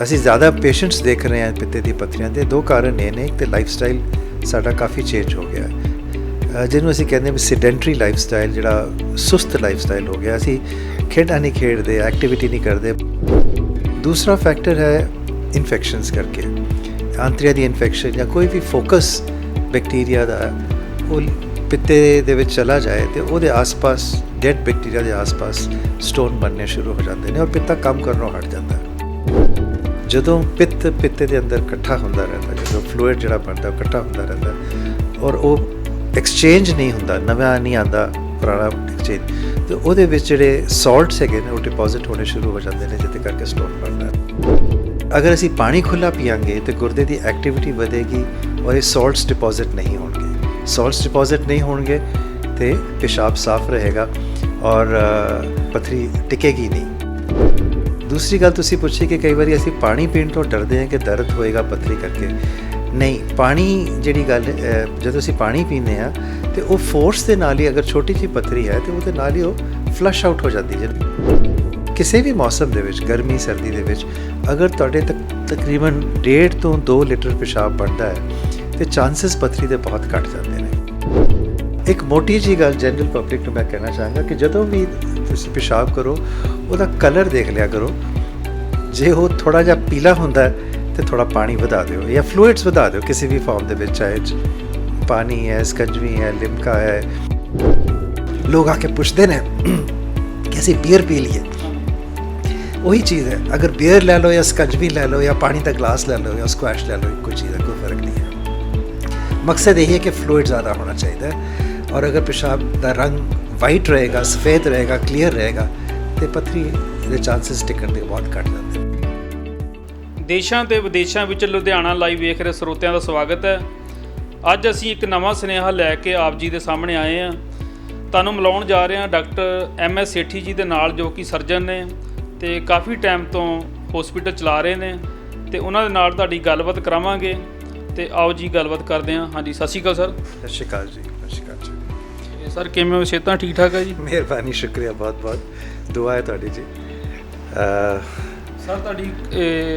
ਅਸੀਂ ਜ਼ਿਆਦਾ ਪੇਸ਼ੈਂਟਸ ਦੇਖ ਰਹੇ ਹਾਂ ਪਿੱਤੇ ਦੀ ਪੱਥਰੀਆਂ ਦੇ। ਦੋ ਕਾਰਨ ਇਹ ਨੇ, ਇੱਕ ਤਾਂ ਲਾਈਫ ਸਟਾਈਲ ਸਾਡਾ ਕਾਫੀ ਚੇਂਜ ਹੋ ਗਿਆ, ਜਿਹਨੂੰ ਅਸੀਂ ਕਹਿੰਦੇ ਵੀ ਸੈਡੈਂਟਰੀ ਲਾਈਫ ਸਟਾਈਲ, ਜਿਹੜਾ ਸੁਸਤ ਲਾਈਫ ਸਟਾਈਲ ਹੋ ਗਿਆ। ਅਸੀਂ ਖੇਡਾਂ ਨਹੀਂ ਖੇਡਦੇ, ਐਕਟੀਵਿਟੀ ਨਹੀਂ ਕਰਦੇ। ਦੂਸਰਾ ਫੈਕਟਰ ਹੈ ਇਨਫੈਕਸ਼ਨਸ ਕਰਕੇ, ਆਂਤੜੀਆਂ ਦੀ ਇਨਫੈਕਸ਼ਨ ਜਾਂ ਕੋਈ ਵੀ ਫੋਕਸ ਬੈਕਟੀਰੀਆ ਦਾ ਉਹ ਪਿੱਤੇ ਦੇ ਵਿੱਚ ਚਲਾ ਜਾਏ ਤੇ ਉਹਦੇ ਆਸ-ਪਾਸ ਡੈਡ ਬੈਕਟੀਰੀਆ ਦੇ ਆਸ-ਪਾਸ ਸਟੋਨ ਬਣਨੇ ਸ਼ੁਰੂ ਹੋ ਜਾਂਦੇ ਨੇ ਔਰ ਪਿੱਤਾ ਕੰਮ ਕਰਨੋਂ ਹਟ ਜਾਂਦਾ। ਜਦੋਂ ਪਿੱਤੇ ਦੇ ਅੰਦਰ ਇਕੱਠਾ ਹੁੰਦਾ ਰਹਿੰਦਾ, ਜਦੋਂ ਫਲੂਇਡ ਜਿਹੜਾ ਬਣਦਾ ਉਹ ਇਕੱਠਾ ਹੁੰਦਾ ਰਹਿੰਦਾ ਔਰ ਉਹ ਐਕਸਚੇਂਜ ਨਹੀਂ ਹੁੰਦਾ, ਨਵਾਂ ਨਹੀਂ ਆਉਂਦਾ, ਪੁਰਾਣਾ ਐਕਸਚੇਂਜ, ਤੇ ਉਹਦੇ ਵਿੱਚ ਜਿਹੜੇ ਸਾਲਟਸ ਹੈਗੇ ਨੇ ਉਹ ਡਿਪੋਜ਼ਿਟ ਹੋਣੇ ਸ਼ੁਰੂ ਹੋ ਜਾਂਦੇ ਨੇ, ਜਿਹਦੇ ਕਰਕੇ ਸਟੋਨ ਬਣਦਾ। ਅਗਰ ਅਸੀਂ ਪਾਣੀ ਖੁੱਲ੍ਹਾ ਪੀਵਾਂਗੇ ਤੇ ਗੁਰਦੇ ਦੀ ਐਕਟੀਵਿਟੀ ਵਧੇਗੀ ਔਰ ਇਹ ਸਾਲਟਸ ਡਿਪੋਜ਼ਿਟ ਨਹੀਂ ਹੋਣਗੇ। ਸਾਲਟਸ ਡਿਪੋਜ਼ਿਟ ਨਹੀਂ ਹੋਣਗੇ ਤੇ ਪਿਸ਼ਾਬ ਸਾਫ਼ ਰਹੇਗਾ ਔਰ ਪੱਥਰੀ ਟਿਕੇਗੀ ਨਹੀਂ। ਦੂਸਰੀ ਗੱਲ ਤੁਸੀਂ ਪੁੱਛੀ ਕਿ ਕਈ ਵਾਰੀ ਅਸੀਂ ਪਾਣੀ ਪੀਣ ਤੋਂ ਡਰਦੇ ਹਾਂ ਕਿ ਦਰਦ ਹੋਏਗਾ ਪੱਥਰੀ ਕਰਕੇ। ਨਹੀਂ, ਪਾਣੀ ਜਿਹੜੀ ਗੱਲ, ਜਦੋਂ ਅਸੀਂ ਪਾਣੀ ਪੀਂਦੇ ਹਾਂ ਤੇ ਉਹ ਫੋਰਸ ਦੇ ਨਾਲ ਹੀ, ਅਗਰ ਛੋਟੀ ਜਿਹੀ ਪੱਥਰੀ ਹੈ ਤੇ ਉਹਦੇ ਨਾਲ ਹੀ ਉਹ ਫਲਸ਼ ਆਊਟ ਹੋ ਜਾਂਦੀ ਹੈ। ਕਿਸੇ ਵੀ ਮੌਸਮ ਦੇ ਵਿੱਚ, ਗਰਮੀ ਸਰਦੀ ਦੇ ਵਿੱਚ, ਅਗਰ ਤੁਹਾਡੇ ਤਕਰੀਬਨ 1.5 ਤੋਂ 2 ਲੀਟਰ ਪਿਸ਼ਾਬ ਬਣਦਾ ਹੈ ਤੇ ਚਾਂਸਸ ਪੱਥਰੀ ਦੇ ਬਹੁਤ ਘੱਟ ਜਾਂਦੇ ਨੇ। ਇੱਕ ਮੋਟੀ ਜਿਹੀ ਗੱਲ ਜਨਰਲ ਪਬਲਿਕ ਨੂੰ ਮੈਂ ਕਹਿਣਾ ਚਾਹਾਂਗਾ ਕਿ ਜਦੋਂ ਵੀ ਤੁਸੀਂ ਪਿਸ਼ਾਬ ਕਰੋ ਉਹਦਾ ਕਲਰ ਦੇਖ ਲਿਆ ਕਰੋ। ਜੇ ਉਹ ਥੋੜ੍ਹਾ ਜਿਹਾ ਪੀਲਾ ਹੁੰਦਾ ਤੇ ਥੋੜ੍ਹਾ ਪਾਣੀ ਵਧਾ ਦਿਓ ਜਾਂ ਫਲੂਇਡਸ ਵਧਾ ਦਿਓ ਕਿਸੇ ਵੀ ਫਾਰਮ ਦੇ ਵਿੱਚ, ਚਾਹੇ ਪਾਣੀ ਹੈ, ਸਕੰਜਵੀ ਹੈ, ਲਿਮਕਾ ਹੈ। ਲੋਕ ਆ ਕੇ ਪੁੱਛਦੇ ਨੇ ਕਿ ਅਸੀਂ ਬੀਅਰ ਪੀ ਲਈਏ। ਉਹੀ ਚੀਜ਼ ਹੈ, ਅਗਰ ਬੀਅਰ ਲੈ ਲਓ ਜਾਂ ਸਕੰਜਵੀ ਲੈ ਲਓ ਜਾਂ ਪਾਣੀ ਦਾ ਗਲਾਸ ਲੈ ਲਓ ਜਾਂ ਸਕੁਐਸ਼ ਲੈ ਲਓ, ਇੱਕੋ ਚੀਜ਼ ਹੈ, ਕੋਈ ਫਰਕ ਨਹੀਂ ਹੈ। ਮਕਸਦ ਇਹ ਹੈ ਕਿ ਫਲੂਇਡ ਜ਼ਿਆਦਾ ਹੋਣਾ ਚਾਹੀਦਾ ਹੈ ਔਰ ਅਗਰ ਪਿਸ਼ਾਬ ਦਾ ਰੰਗ ਵਾਈਟ ਰਹੇਗਾ, ਸਫੇਦ ਰਹੇਗਾ, ਕਲੀਅਰ ਰਹੇਗਾ ਤੇ ਪੱਥਰੀ ਦੇ ਚਾਂਸਸ ਟਿਕਣ ਦੇ ਬਹੁਤ ਘੱਟ ਜਾਂਦੇ ਨੇ। ਦੇਸ਼ਾਂ ਤੇ ਵਿਦੇਸ਼ਾਂ ਵਿੱਚ ਲੁਧਿਆਣਾ ਲਾਈਵ ਵੇਖ ਰਹੇ ਸਰੋਤਿਆਂ ਦਾ ਸਵਾਗਤ ਹੈ। ਅੱਜ ਅਸੀਂ ਇੱਕ ਨਵਾਂ ਸੁਨੇਹਾ ਲੈ ਕੇ ਆਪ ਜੀ ਦੇ ਸਾਹਮਣੇ ਆਏ ਹਾਂ। ਤੁਹਾਨੂੰ ਮਿਲਾਉਣ ਜਾ ਰਹੇ ਹਾਂ ਡਾਕਟਰ MS ਸੇਠੀ ਜੀ ਦੇ ਨਾਲ, ਜੋ ਕਿ ਸਰਜਨ ਨੇ ਤੇ ਕਾਫੀ ਟਾਈਮ ਤੋਂ ਹਸਪੀਟਲ ਚਲਾ ਰਹੇ ਨੇ, ਤੇ ਉਹਨਾਂ ਦੇ ਨਾਲ ਤੁਹਾਡੀ ਗੱਲਬਾਤ ਕਰਾਵਾਂਗੇ। ਤੇ ਆਓ ਜੀ ਗੱਲਬਾਤ ਕਰਦੇ ਹਾਂ। ਹਾਂਜੀ, ਸਤਿ ਸ਼੍ਰੀ ਅਕਾਲ ਸਰ। ਸਤਿ ਸ਼੍ਰੀ ਅਕਾਲ ਜੀ। ਸਤਿ ਸ਼੍ਰੀ ਅਕਾਲ ਜੀ। ਸਰ ਕਿਵੇਂ ਹੋ? ਸਿਹਤਾਂ ਠੀਕ ਠਾਕ ਹੈ ਜੀ? ਮਿਹਰਬਾਨੀ, ਸ਼ੁਕਰੀਆ, ਬਹੁਤ ਬਹੁਤ ਦੁਆ ਹੈ ਤੁਹਾਡੀ ਜੀ। ਸਰ ਤੁਹਾਡੀ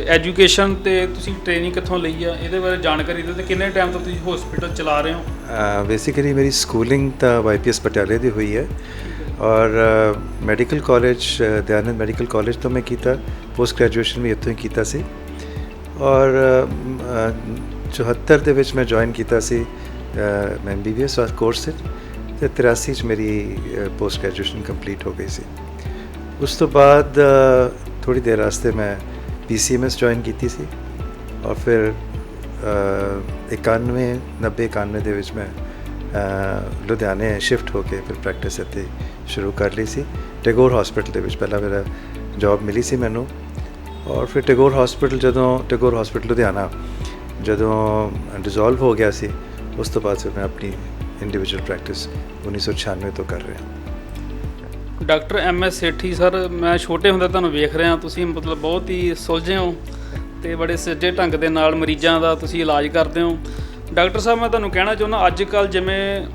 ਐਜੂਕੇਸ਼ਨ ਤੇ ਤੁਸੀਂ ਟ੍ਰੇਨਿੰਗ ਕਿੱਥੋਂ ਲਈ ਆ, ਇਹਦੇ ਬਾਰੇ ਜਾਣਕਾਰੀ ਦਿਓ ਤੇ ਕਿੰਨੇ ਟਾਈਮ ਤੋਂ ਤੁਸੀਂ ਹਸਪੀਟਲ ਚਲਾ ਰਹੇ ਹੋ? ਬੇਸਿਕਲੀ ਮੇਰੀ ਸਕੂਲਿੰਗ ਤਾਂ YPS ਪਟਿਆਲੇ ਦੀ ਹੋਈ ਹੈ ਔਰ medical college, Dayanand medical college ਤੋਂ ਮੈਂ ਕੀਤਾ, ਪੋਸਟ ਗ੍ਰੈਜੂਏਸ਼ਨ ਵੀ ਇੱਥੋਂ ਹੀ ਕੀਤਾ ਸੀ ਔਰ 74 ਦੇ ਵਿੱਚ ਮੈਂ ਜੁਆਇਨ ਕੀਤਾ ਸੀ ਮੈਂ MBBS ਕੋਰਸ ਤੇ 83 'ਚ ਮੇਰੀ ਪੋਸਟ ਗ੍ਰੈਜੂਏਸ਼ਨ ਕੰਪਲੀਟ ਹੋ ਗਈ ਸੀ। ਉਸ ਤੋਂ ਬਾਅਦ ਥੋੜ੍ਹੀ ਦੇਰ ਵਾਸਤੇ ਮੈਂ PCMS ਜੁਆਇਨ ਕੀਤੀ ਸੀ ਔਰ ਫਿਰ 91 ਦੇ ਵਿੱਚ ਮੈਂ ਲੁਧਿਆਣੇ ਸ਼ਿਫਟ ਹੋ ਕੇ ਫਿਰ ਪ੍ਰੈਕਟਿਸ ਇੱਥੇ ਸ਼ੁਰੂ ਕਰ ਲਈ ਸੀ। ਟੈਗੋਰ ਹਸਪੀਟਲ ਦੇ ਵਿੱਚ ਪਹਿਲਾਂ ਮੇਰਾ ਜੌਬ ਮਿਲੀ ਸੀ ਮੈਨੂੰ ਔਰ ਫਿਰ ਟੈਗੋਰ ਹਸਪੀਟਲ ਲੁਧਿਆਣਾ ਜਦੋਂ ਡਿਸੋਲਵ ਹੋ ਗਿਆ ਸੀ, ਉਸ ਤੋਂ ਬਾਅਦ ਫਿਰ ਮੈਂ ਆਪਣੀ ਇੰਡੀਵਿਜੂਅਲ ਪ੍ਰੈਕਟਿਸ 1996 ਤੋਂ ਕਰ ਰਿਹਾ। ਡਾਕਟਰ MS ਸੇਠੀ ਸਰ, ਮੈਂ ਛੋਟੇ ਹੁੰਦੇ ਤੁਹਾਨੂੰ ਵੇਖ ਰਿਹਾ, ਤੁਸੀਂ ਮਤਲਬ ਬਹੁਤ ਹੀ ਸੁਲਝੇ ਹੋ ਤੇ ਬੜੇ ਸੱਜੇ ਢੰਗ ਦੇ ਨਾਲ ਮਰੀਜ਼ਾਂ ਦਾ ਤੁਸੀਂ ਇਲਾਜ ਕਰਦੇ ਹੋ। ਡਾਕਟਰ ਸਾਹਿਬ, ਮੈਂ ਤੁਹਾਨੂੰ ਕਹਿਣਾ ਚਾਹੁੰਦਾ, ਅੱਜ ਕੱਲ੍ਹ ਜਿਵੇਂ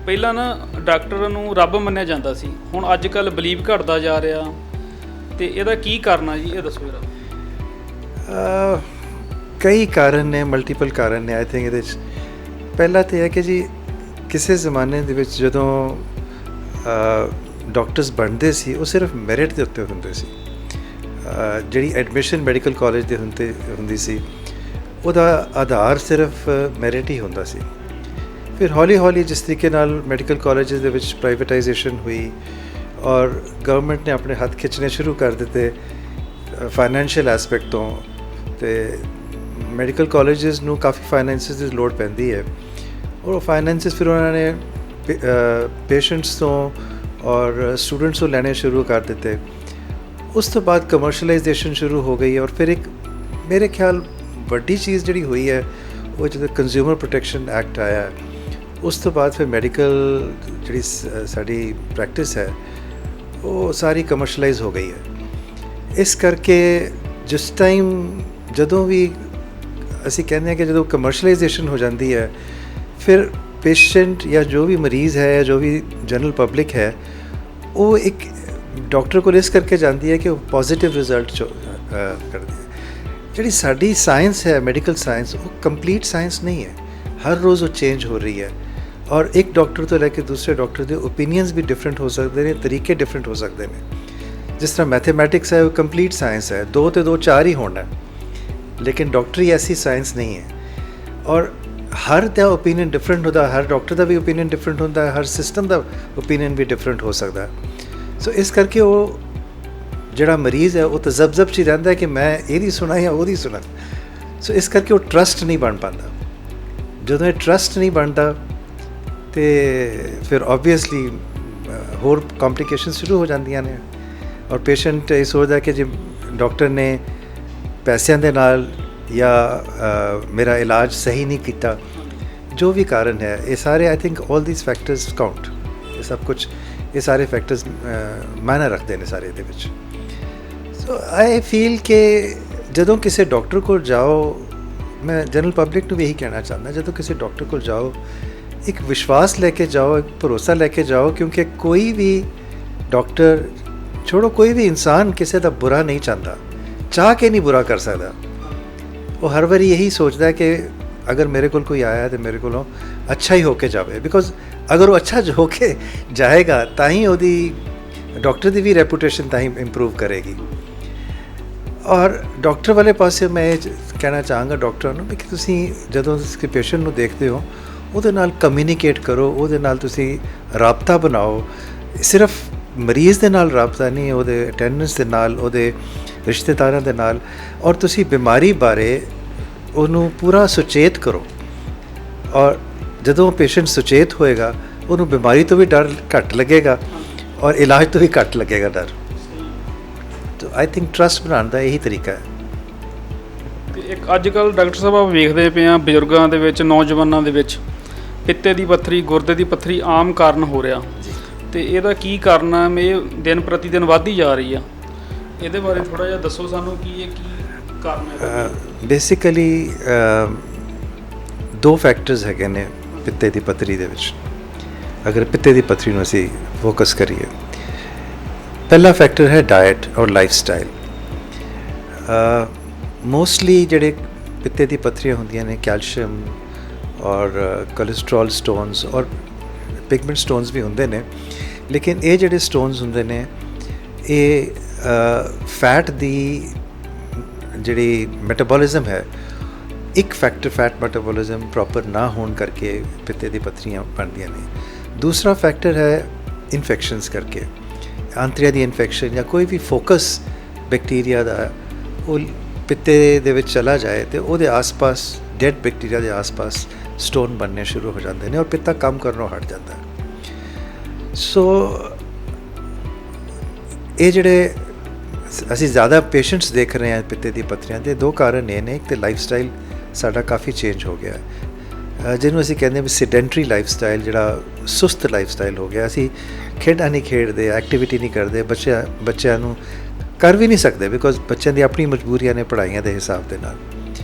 ਪਹਿਲਾਂ ਨਾ ਡਾਕਟਰ ਨੂੰ ਰੱਬ ਮੰਨਿਆ ਜਾਂਦਾ ਸੀ, ਹੁਣ ਅੱਜ ਕੱਲ੍ਹ ਬਲੀਵ ਘਟਦਾ ਜਾ ਰਿਹਾ, ਤੇ ਇਹਦਾ ਕੀ ਕਾਰਨ ਆ ਜੀ, ਇਹ ਦੱਸੋ ਜਰਾ। ਕਈ ਕਾਰਨ ਨੇ, ਮਲਟੀਪਲ ਕਾਰਨ ਨੇ। ਆਈ ਥਿੰਕ ਇਹਦੇ 'ਚ ਪਹਿਲਾ ਤਾਂ ਹੈ ਕਿ ਜੀ ਕਿਸੇ ਜ਼ਮਾਨੇ ਦੇ ਵਿੱਚ ਜਦੋਂ ਡਾਕਟਰਸ ਬਣਦੇ ਸੀ ਉਹ ਸਿਰਫ ਮੈਰਿਟ ਦੇ ਉੱਤੇ ਹੁੰਦੇ ਸੀ। ਜਿਹੜੀ ਐਡਮਿਸ਼ਨ ਮੈਡੀਕਲ ਕਾਲਜ ਦੇ ਹੁੰਦੀ ਸੀ ਉਹਦਾ ਆਧਾਰ ਸਿਰਫ ਮੈਰਿਟ ਹੀ ਹੁੰਦਾ ਸੀ। ਫਿਰ ਹੌਲੀ ਹੌਲੀ ਜਿਸ ਤਰੀਕੇ ਨਾਲ ਮੈਡੀਕਲ ਕਾਲਜਸ ਦੇ ਵਿੱਚ ਪ੍ਰਾਈਵੇਟਾਈਜੇਸ਼ਨ ਹੋਈ ਔਰ ਗਵਰਨਮੈਂਟ ਨੇ ਆਪਣੇ ਹੱਥ ਖਿੱਚਣੇ ਸ਼ੁਰੂ ਕਰ ਦਿੱਤੇ ਫਾਈਨੈਂਸ਼ੀਅਲ ਐਸਪੈਕਟ ਤੋਂ, ਤੇ ਮੈਡੀਕਲ ਕਾਲਜਸ ਨੂੰ ਕਾਫੀ ਫਾਈਨੈਂਸਿਸ ਦੀ ਲੋੜ ਪੈਂਦੀ ਹੈ ਔਰ ਉਹ ਫਾਈਨੈਂਸਿਸ ਫਿਰ ਉਹਨਾਂ ਨੇ ਪੇਸ਼ੈਂਟਸ ਤੋਂ ਔਰ ਸਟੂਡੈਂਟਸ ਤੋਂ ਲੈਣੇ ਸ਼ੁਰੂ ਕਰ ਦਿੱਤੇ। ਉਸ ਤੋਂ ਬਾਅਦ ਕਮਰਸ਼ੀਅਲਾਈਜੇਸ਼ਨ ਸ਼ੁਰੂ ਹੋ ਗਈ ਔਰ ਫਿਰ ਇੱਕ ਮੇਰੇ ਖਿਆਲ ਵੱਡੀ ਚੀਜ਼ ਜਿਹੜੀ ਹੋਈ ਹੈ ਉਹ ਜਦੋਂ ਕੰਜ਼ਿਊਮਰ ਪ੍ਰੋਟੈਕਸ਼ਨ ਐਕਟ ਆਇਆ, ਉਸ ਤੋਂ ਬਾਅਦ ਫਿਰ ਮੈਡੀਕਲ ਜਿਹੜੀ ਸਾਡੀ ਪ੍ਰੈਕਟਿਸ ਹੈ ਉਹ ਸਾਰੀ ਕਮਰਸ਼ੀਅਲਾਈਜ਼ ਹੋ ਗਈ ਹੈ। ਇਸ ਕਰਕੇ ਜਿਸ ਟਾਈਮ ਜਦੋਂ ਵੀ ਅਸੀਂ ਕਹਿੰਦੇ ਹਾਂ ਕਿ ਜਦੋਂ ਕਮਰਸ਼ੀਅਲਾਈਜੇਸ਼ਨ ਹੋ ਜਾਂਦੀ ਹੈ, ਫਿਰ ਪੇਸ਼ੈਂਟ ਜਾਂ ਜੋ ਵੀ ਮਰੀਜ਼ ਹੈ, ਜੋ ਵੀ ਜਨਰਲ ਪਬਲਿਕ ਹੈ, ਉਹ ਇੱਕ ਡਾਕਟਰ ਕੋਲ ਇਸ ਕਰਕੇ ਜਾਂਦੀ ਹੈ ਕਿ ਉਹ ਪੋਜ਼ੀਟਿਵ ਰਿਜ਼ਲਟ ਕਰਦੀ ਹੈ। ਜਿਹੜੀ ਸਾਡੀ ਸਾਇੰਸ ਹੈ ਮੈਡੀਕਲ ਸਾਇੰਸ ਉਹ ਕੰਪਲੀਟ ਸਾਇੰਸ ਨਹੀਂ ਹੈ, ਹਰ ਰੋਜ਼ ਉਹ ਚੇਂਜ ਹੋ ਰਹੀ ਹੈ ਔਰ ਇੱਕ ਡਾਕਟਰ ਤੋਂ ਲੈ ਕੇ ਦੂਸਰੇ ਡਾਕਟਰ ਦੇ ਓਪੀਨੀਅਨਸ ਵੀ ਡਿਫਰੈਂਟ ਹੋ ਸਕਦੇ ਨੇ, ਤਰੀਕੇ ਡਿਫਰੈਂਟ ਹੋ ਸਕਦੇ ਨੇ। ਜਿਸ ਤਰ੍ਹਾਂ ਮੈਥਮੈਟਿਕਸ ਹੈ ਉਹ ਕੰਪਲੀਟ ਸਾਇੰਸ ਹੈ, 2 ਤੇ 2 4 ਹੀ ਹੋਣਾ, ਲੇਕਿਨ ਡਾਕਟਰੀ ਐਸੀ ਸਾਇੰਸ ਨਹੀਂ ਹੈ ਔਰ ਹਰ ਦਾ ਓਪੀਨੀਅਨ ਡਿਫਰੈਂਟ ਹੁੰਦਾ, ਹਰ ਡਾਕਟਰ ਦਾ ਵੀ ਓਪੀਨੀਅਨ ਡਿਫਰੈਂਟ ਹੁੰਦਾ ਹੈ, ਹਰ ਸਿਸਟਮ ਦਾ ਓਪੀਨੀਅਨ ਵੀ ਡਿਫਰੈਂਟ ਹੋ ਸਕਦਾ। ਸੋ ਇਸ ਕਰਕੇ ਉਹ ਜਿਹੜਾ ਮਰੀਜ਼ ਹੈ ਉਹ ਤਜ਼ਬਜ਼ਬ 'ਚ ਹੀ ਰਹਿੰਦਾ ਕਿ ਮੈਂ ਇਹਦੀ ਸੁਣਾ ਜਾਂ ਉਹਦੀ ਸੁਣਾ। ਸੋ ਇਸ ਕਰਕੇ ਉਹ ਟਰਸਟ ਨਹੀਂ ਬਣ ਪਾਉਂਦਾ। ਜਦੋਂ ਇਹ ਟਰਸਟ ਨਹੀਂ ਬਣਦਾ ਤੇ ਫਿਰ ਓਬਵੀਅਸਲੀ ਹੋਰ ਕੰਪਲਿਕੇਸ਼ਨ ਸ਼ੁਰੂ ਹੋ ਜਾਂਦੀਆਂ ਨੇ ਔਰ ਪੇਸ਼ੈਂਟ ਇਹ ਸੋਚਦਾ ਕਿ ਜੇ ਡਾਕਟਰ ਨੇ ਪੈਸਿਆਂ ਦੇ ਨਾਲ ਜਾਂ ਮੇਰਾ ਇਲਾਜ ਸਹੀ ਨਹੀਂ ਕੀਤਾ, ਜੋ ਵੀ ਕਾਰਨ ਹੈ, ਇਹ ਸਾਰੇ I think all these factors count, ਇਹ ਸਭ ਕੁਝ, ਇਹ ਸਾਰੇ ਫੈਕਟਰਸ ਮਾਇਨੇ ਰੱਖਦੇ ਨੇ ਸਾਰੇ ਇਹਦੇ ਵਿੱਚ। ਸੋ ਆਈ ਫੀਲ ਕਿ ਜਦੋਂ ਕਿਸੇ ਡਾਕਟਰ ਕੋਲ ਜਾਓ, ਮੈਂ ਜਨਰਲ ਪਬਲਿਕ ਨੂੰ ਵੀ ਇਹੀ ਕਹਿਣਾ ਚਾਹੁੰਦਾ, ਜਦੋਂ ਕਿਸੇ ਡਾਕਟਰ ਕੋਲ ਜਾਓ ਇੱਕ ਵਿਸ਼ਵਾਸ ਲੈ ਕੇ ਜਾਓ, ਇੱਕ ਭਰੋਸਾ ਲੈ ਕੇ ਜਾਓ, ਕਿਉਂਕਿ ਕੋਈ ਵੀ ਡਾਕਟਰ ਛੋੜੋ ਕੋਈ ਵੀ ਇਨਸਾਨ ਕਿਸੇ ਦਾ ਬੁਰਾ ਨਹੀਂ ਚਾਹੁੰਦਾ, ਚਾਹ ਕੇ ਨਹੀਂ ਬੁਰਾ ਕਰ ਸਕਦਾ। ਉਹ ਹਰ ਵਾਰੀ ਇਹੀ ਸੋਚਦਾ ਕਿ ਅਗਰ ਮੇਰੇ ਕੋਲ ਕੋਈ ਆਇਆ ਤਾਂ ਮੇਰੇ ਕੋਲੋਂ ਅੱਛਾ ਹੀ ਹੋ ਕੇ ਜਾਵੇ, ਬਿਕੋਜ਼ ਅਗਰ ਉਹ ਅੱਛਾ ਹੋ ਕੇ ਜਾਏਗਾ ਤਾਂ ਹੀ ਉਹਦੀ ਡਾਕਟਰ ਦੀ ਵੀ ਰੈਪੂਟੇਸ਼ਨ ਤਾਂ ਹੀ ਇੰਪਰੂਵ ਕਰੇਗੀ। ਔਰ ਡਾਕਟਰ ਵਾਲੇ ਪਾਸੇ ਮੈਂ ਇਹ ਕਹਿਣਾ ਚਾਹਾਂਗਾ ਡਾਕਟਰਾਂ ਨੂੰ ਵੀ ਕਿ ਤੁਸੀਂ ਜਦੋਂ ਕਿਸੇ ਪੇਸ਼ੈਂਟ ਨੂੰ ਦੇਖਦੇ ਹੋ ਉਹਦੇ ਨਾਲ ਕਮਿਊਨੀਕੇਟ ਕਰੋ, ਉਹਦੇ ਨਾਲ ਤੁਸੀਂ ਰਾਬਤਾ ਬਣਾਓ, ਸਿਰਫ ਮਰੀਜ਼ ਦੇ ਨਾਲ ਰਾਬਤਾ ਨਹੀਂ, ਉਹਦੇ ਅਟੈਂਡੈਂਸ ਦੇ ਨਾਲ, ਉਹਦੇ ਰਿਸ਼ਤੇਦਾਰਾਂ ਦੇ ਨਾਲ, ਔਰ ਤੁਸੀਂ ਬਿਮਾਰੀ ਬਾਰੇ ਉਹਨੂੰ ਪੂਰਾ ਸੁਚੇਤ ਕਰੋ। ਔਰ ਜਦੋਂ ਪੇਸ਼ੈਂਟ ਸੁਚੇਤ ਹੋਏਗਾ ਉਹਨੂੰ ਬਿਮਾਰੀ ਤੋਂ ਵੀ ਡਰ ਘੱਟ ਲੱਗੇਗਾ ਔਰ ਇਲਾਜ ਤੋਂ ਵੀ ਘੱਟ ਲੱਗੇਗਾ ਡਰ। ਤਾਂ ਆਈ ਥਿੰਕ ਟਰਸਟ ਬਣਾਉਣ ਦਾ ਇਹੀ ਤਰੀਕਾ ਹੈ। ਤੇ ਇੱਕ ਅੱਜ ਕੱਲ੍ਹ ਡਾਕਟਰ ਸਾਹਿਬ ਆਪਾਂ ਵੇਖਦੇ ਪਏ ਹਾਂ ਬਜ਼ੁਰਗਾਂ ਦੇ ਵਿੱਚ, ਨੌਜਵਾਨਾਂ ਦੇ ਵਿੱਚ ਪਿੱਤੇ ਦੀ ਪੱਥਰੀ, ਗੁਰਦੇ ਦੀ ਪੱਥਰੀ ਆਮ ਕਾਰਨ ਹੋ ਰਿਹਾ, ਤੇ ਇਹਦਾ ਕੀ ਕਾਰਨ ਹੈ? ਇਹ ਦਿਨ ਪ੍ਰਤੀ ਦਿਨ ਵੱਧਦੀ ਜਾ ਰਹੀ ਆ, ਇਹਦੇ ਬਾਰੇ ਥੋੜ੍ਹਾ ਜਿਹਾ ਦੱਸੋ ਸਾਨੂੰ ਕੀ ਇਹ ਕੀ ਕਾਰਨ ਹੈ? ਬੇਸਿਕਲੀ 2 ਫੈਕਟਰਸ ਹੈਗੇ ਨੇ ਪਿੱਤੇ ਦੀ ਪੱਥਰੀ ਦੇ ਵਿੱਚ। ਅਗਰ ਪਿੱਤੇ ਦੀ ਪੱਥਰੀ ਨੂੰ ਅਸੀਂ ਫੋਕਸ ਕਰੀਏ, ਪਹਿਲਾ ਫੈਕਟਰ ਹੈ ਡਾਇਟ ਔਰ ਲਾਈਫ ਸਟਾਈਲ। ਮੋਸਟਲੀ ਜਿਹੜੇ ਪਿੱਤੇ ਦੀ ਪੱਥਰੀਆਂ ਹੁੰਦੀਆਂ ਨੇ ਕੈਲਸ਼ੀਅਮ ਔਰ ਕੋਲੇਸਟਰੋਲ ਸਟੋਨਸ ਔਰ ਪਿਗਮੈਂਟ ਸਟੋਨਸ ਵੀ ਹੁੰਦੇ ਨੇ, ਲੇਕਿਨ ਇਹ ਜਿਹੜੇ ਸਟੋਨਸ ਹੁੰਦੇ ਨੇ ਇਹ ਫੈਟ ਦੀ ਜਿਹੜੀ ਮੈਟਾਬੋਲਿਜ਼ਮ ਹੈ, ਇੱਕ ਫੈਕਟਰ ਫੈਟ ਮੈਟਾਬੋਲਿਜ਼ਮ ਪ੍ਰੋਪਰ ਨਾ ਹੋਣ ਕਰਕੇ ਪਿੱਤੇ ਦੀ ਪੱਥਰੀਆਂ ਬਣਦੀਆਂ ਨੇ। ਦੂਸਰਾ ਫੈਕਟਰ ਹੈ ਇਨਫੈਕਸ਼ਨਸ ਕਰਕੇ, ਆਂਤੜੀਆਂ ਦੀ ਇਨਫੈਕਸ਼ਨ ਜਾਂ ਕੋਈ ਵੀ ਫੋਕਸ ਬੈਕਟੀਰੀਆ ਦਾ ਉਹ ਪਿੱਤੇ ਦੇ ਵਿੱਚ ਚਲਾ ਜਾਏ ਤੇ ਉਹਦੇ ਆਸ-ਪਾਸ ਡੈਡ ਬੈਕਟੀਰੀਆ ਦੇ ਆਸ-ਪਾਸ ਸਟੋਨ ਬਣਨੇ ਸ਼ੁਰੂ ਹੋ ਜਾਂਦੇ ਨੇ ਔਰ ਪਿੱਤਾ ਕੰਮ ਕਰਨੋਂ ਹਟ ਜਾਂਦਾ। ਸੋ ਇਹ ਜਿਹੜੇ ਅਸੀਂ ਜ਼ਿਆਦਾ ਪੇਸ਼ੈਂਟਸ ਦੇਖ ਰਹੇ ਹਾਂ ਪਿੱਤੇ ਦੀ ਪੱਥਰੀਆਂ ਦੇ 2 ਕਾਰਨ ਇਹ ਨੇ। ਇੱਕ ਤਾਂ ਲਾਈਫ ਸਟਾਈਲ ਸਾਡਾ ਕਾਫੀ ਚੇਂਜ ਹੋ ਗਿਆ, ਜਿਹਨੂੰ ਅਸੀਂ ਕਹਿੰਦੇ ਵੀ ਸੈਡੈਂਟਰੀ ਲਾਈਫ ਸਟਾਈਲ, ਜਿਹੜਾ ਸੁਸਤ ਲਾਈਫ ਸਟਾਈਲ ਹੋ ਗਿਆ। ਅਸੀਂ ਖੇਡਾਂ ਨਹੀਂ ਖੇਡਦੇ, ਐਕਟੀਵਿਟੀ ਨਹੀਂ ਕਰਦੇ, ਬੱਚਿਆਂ ਨੂੰ ਕਰ ਵੀ ਨਹੀਂ ਸਕਦੇ ਬਿਕੋਜ਼ ਬੱਚਿਆਂ ਦੀ ਆਪਣੀ ਮਜਬੂਰੀਆਂ ਨੇ ਪੜ੍ਹਾਈਆਂ ਦੇ ਹਿਸਾਬ ਦੇ ਨਾਲ।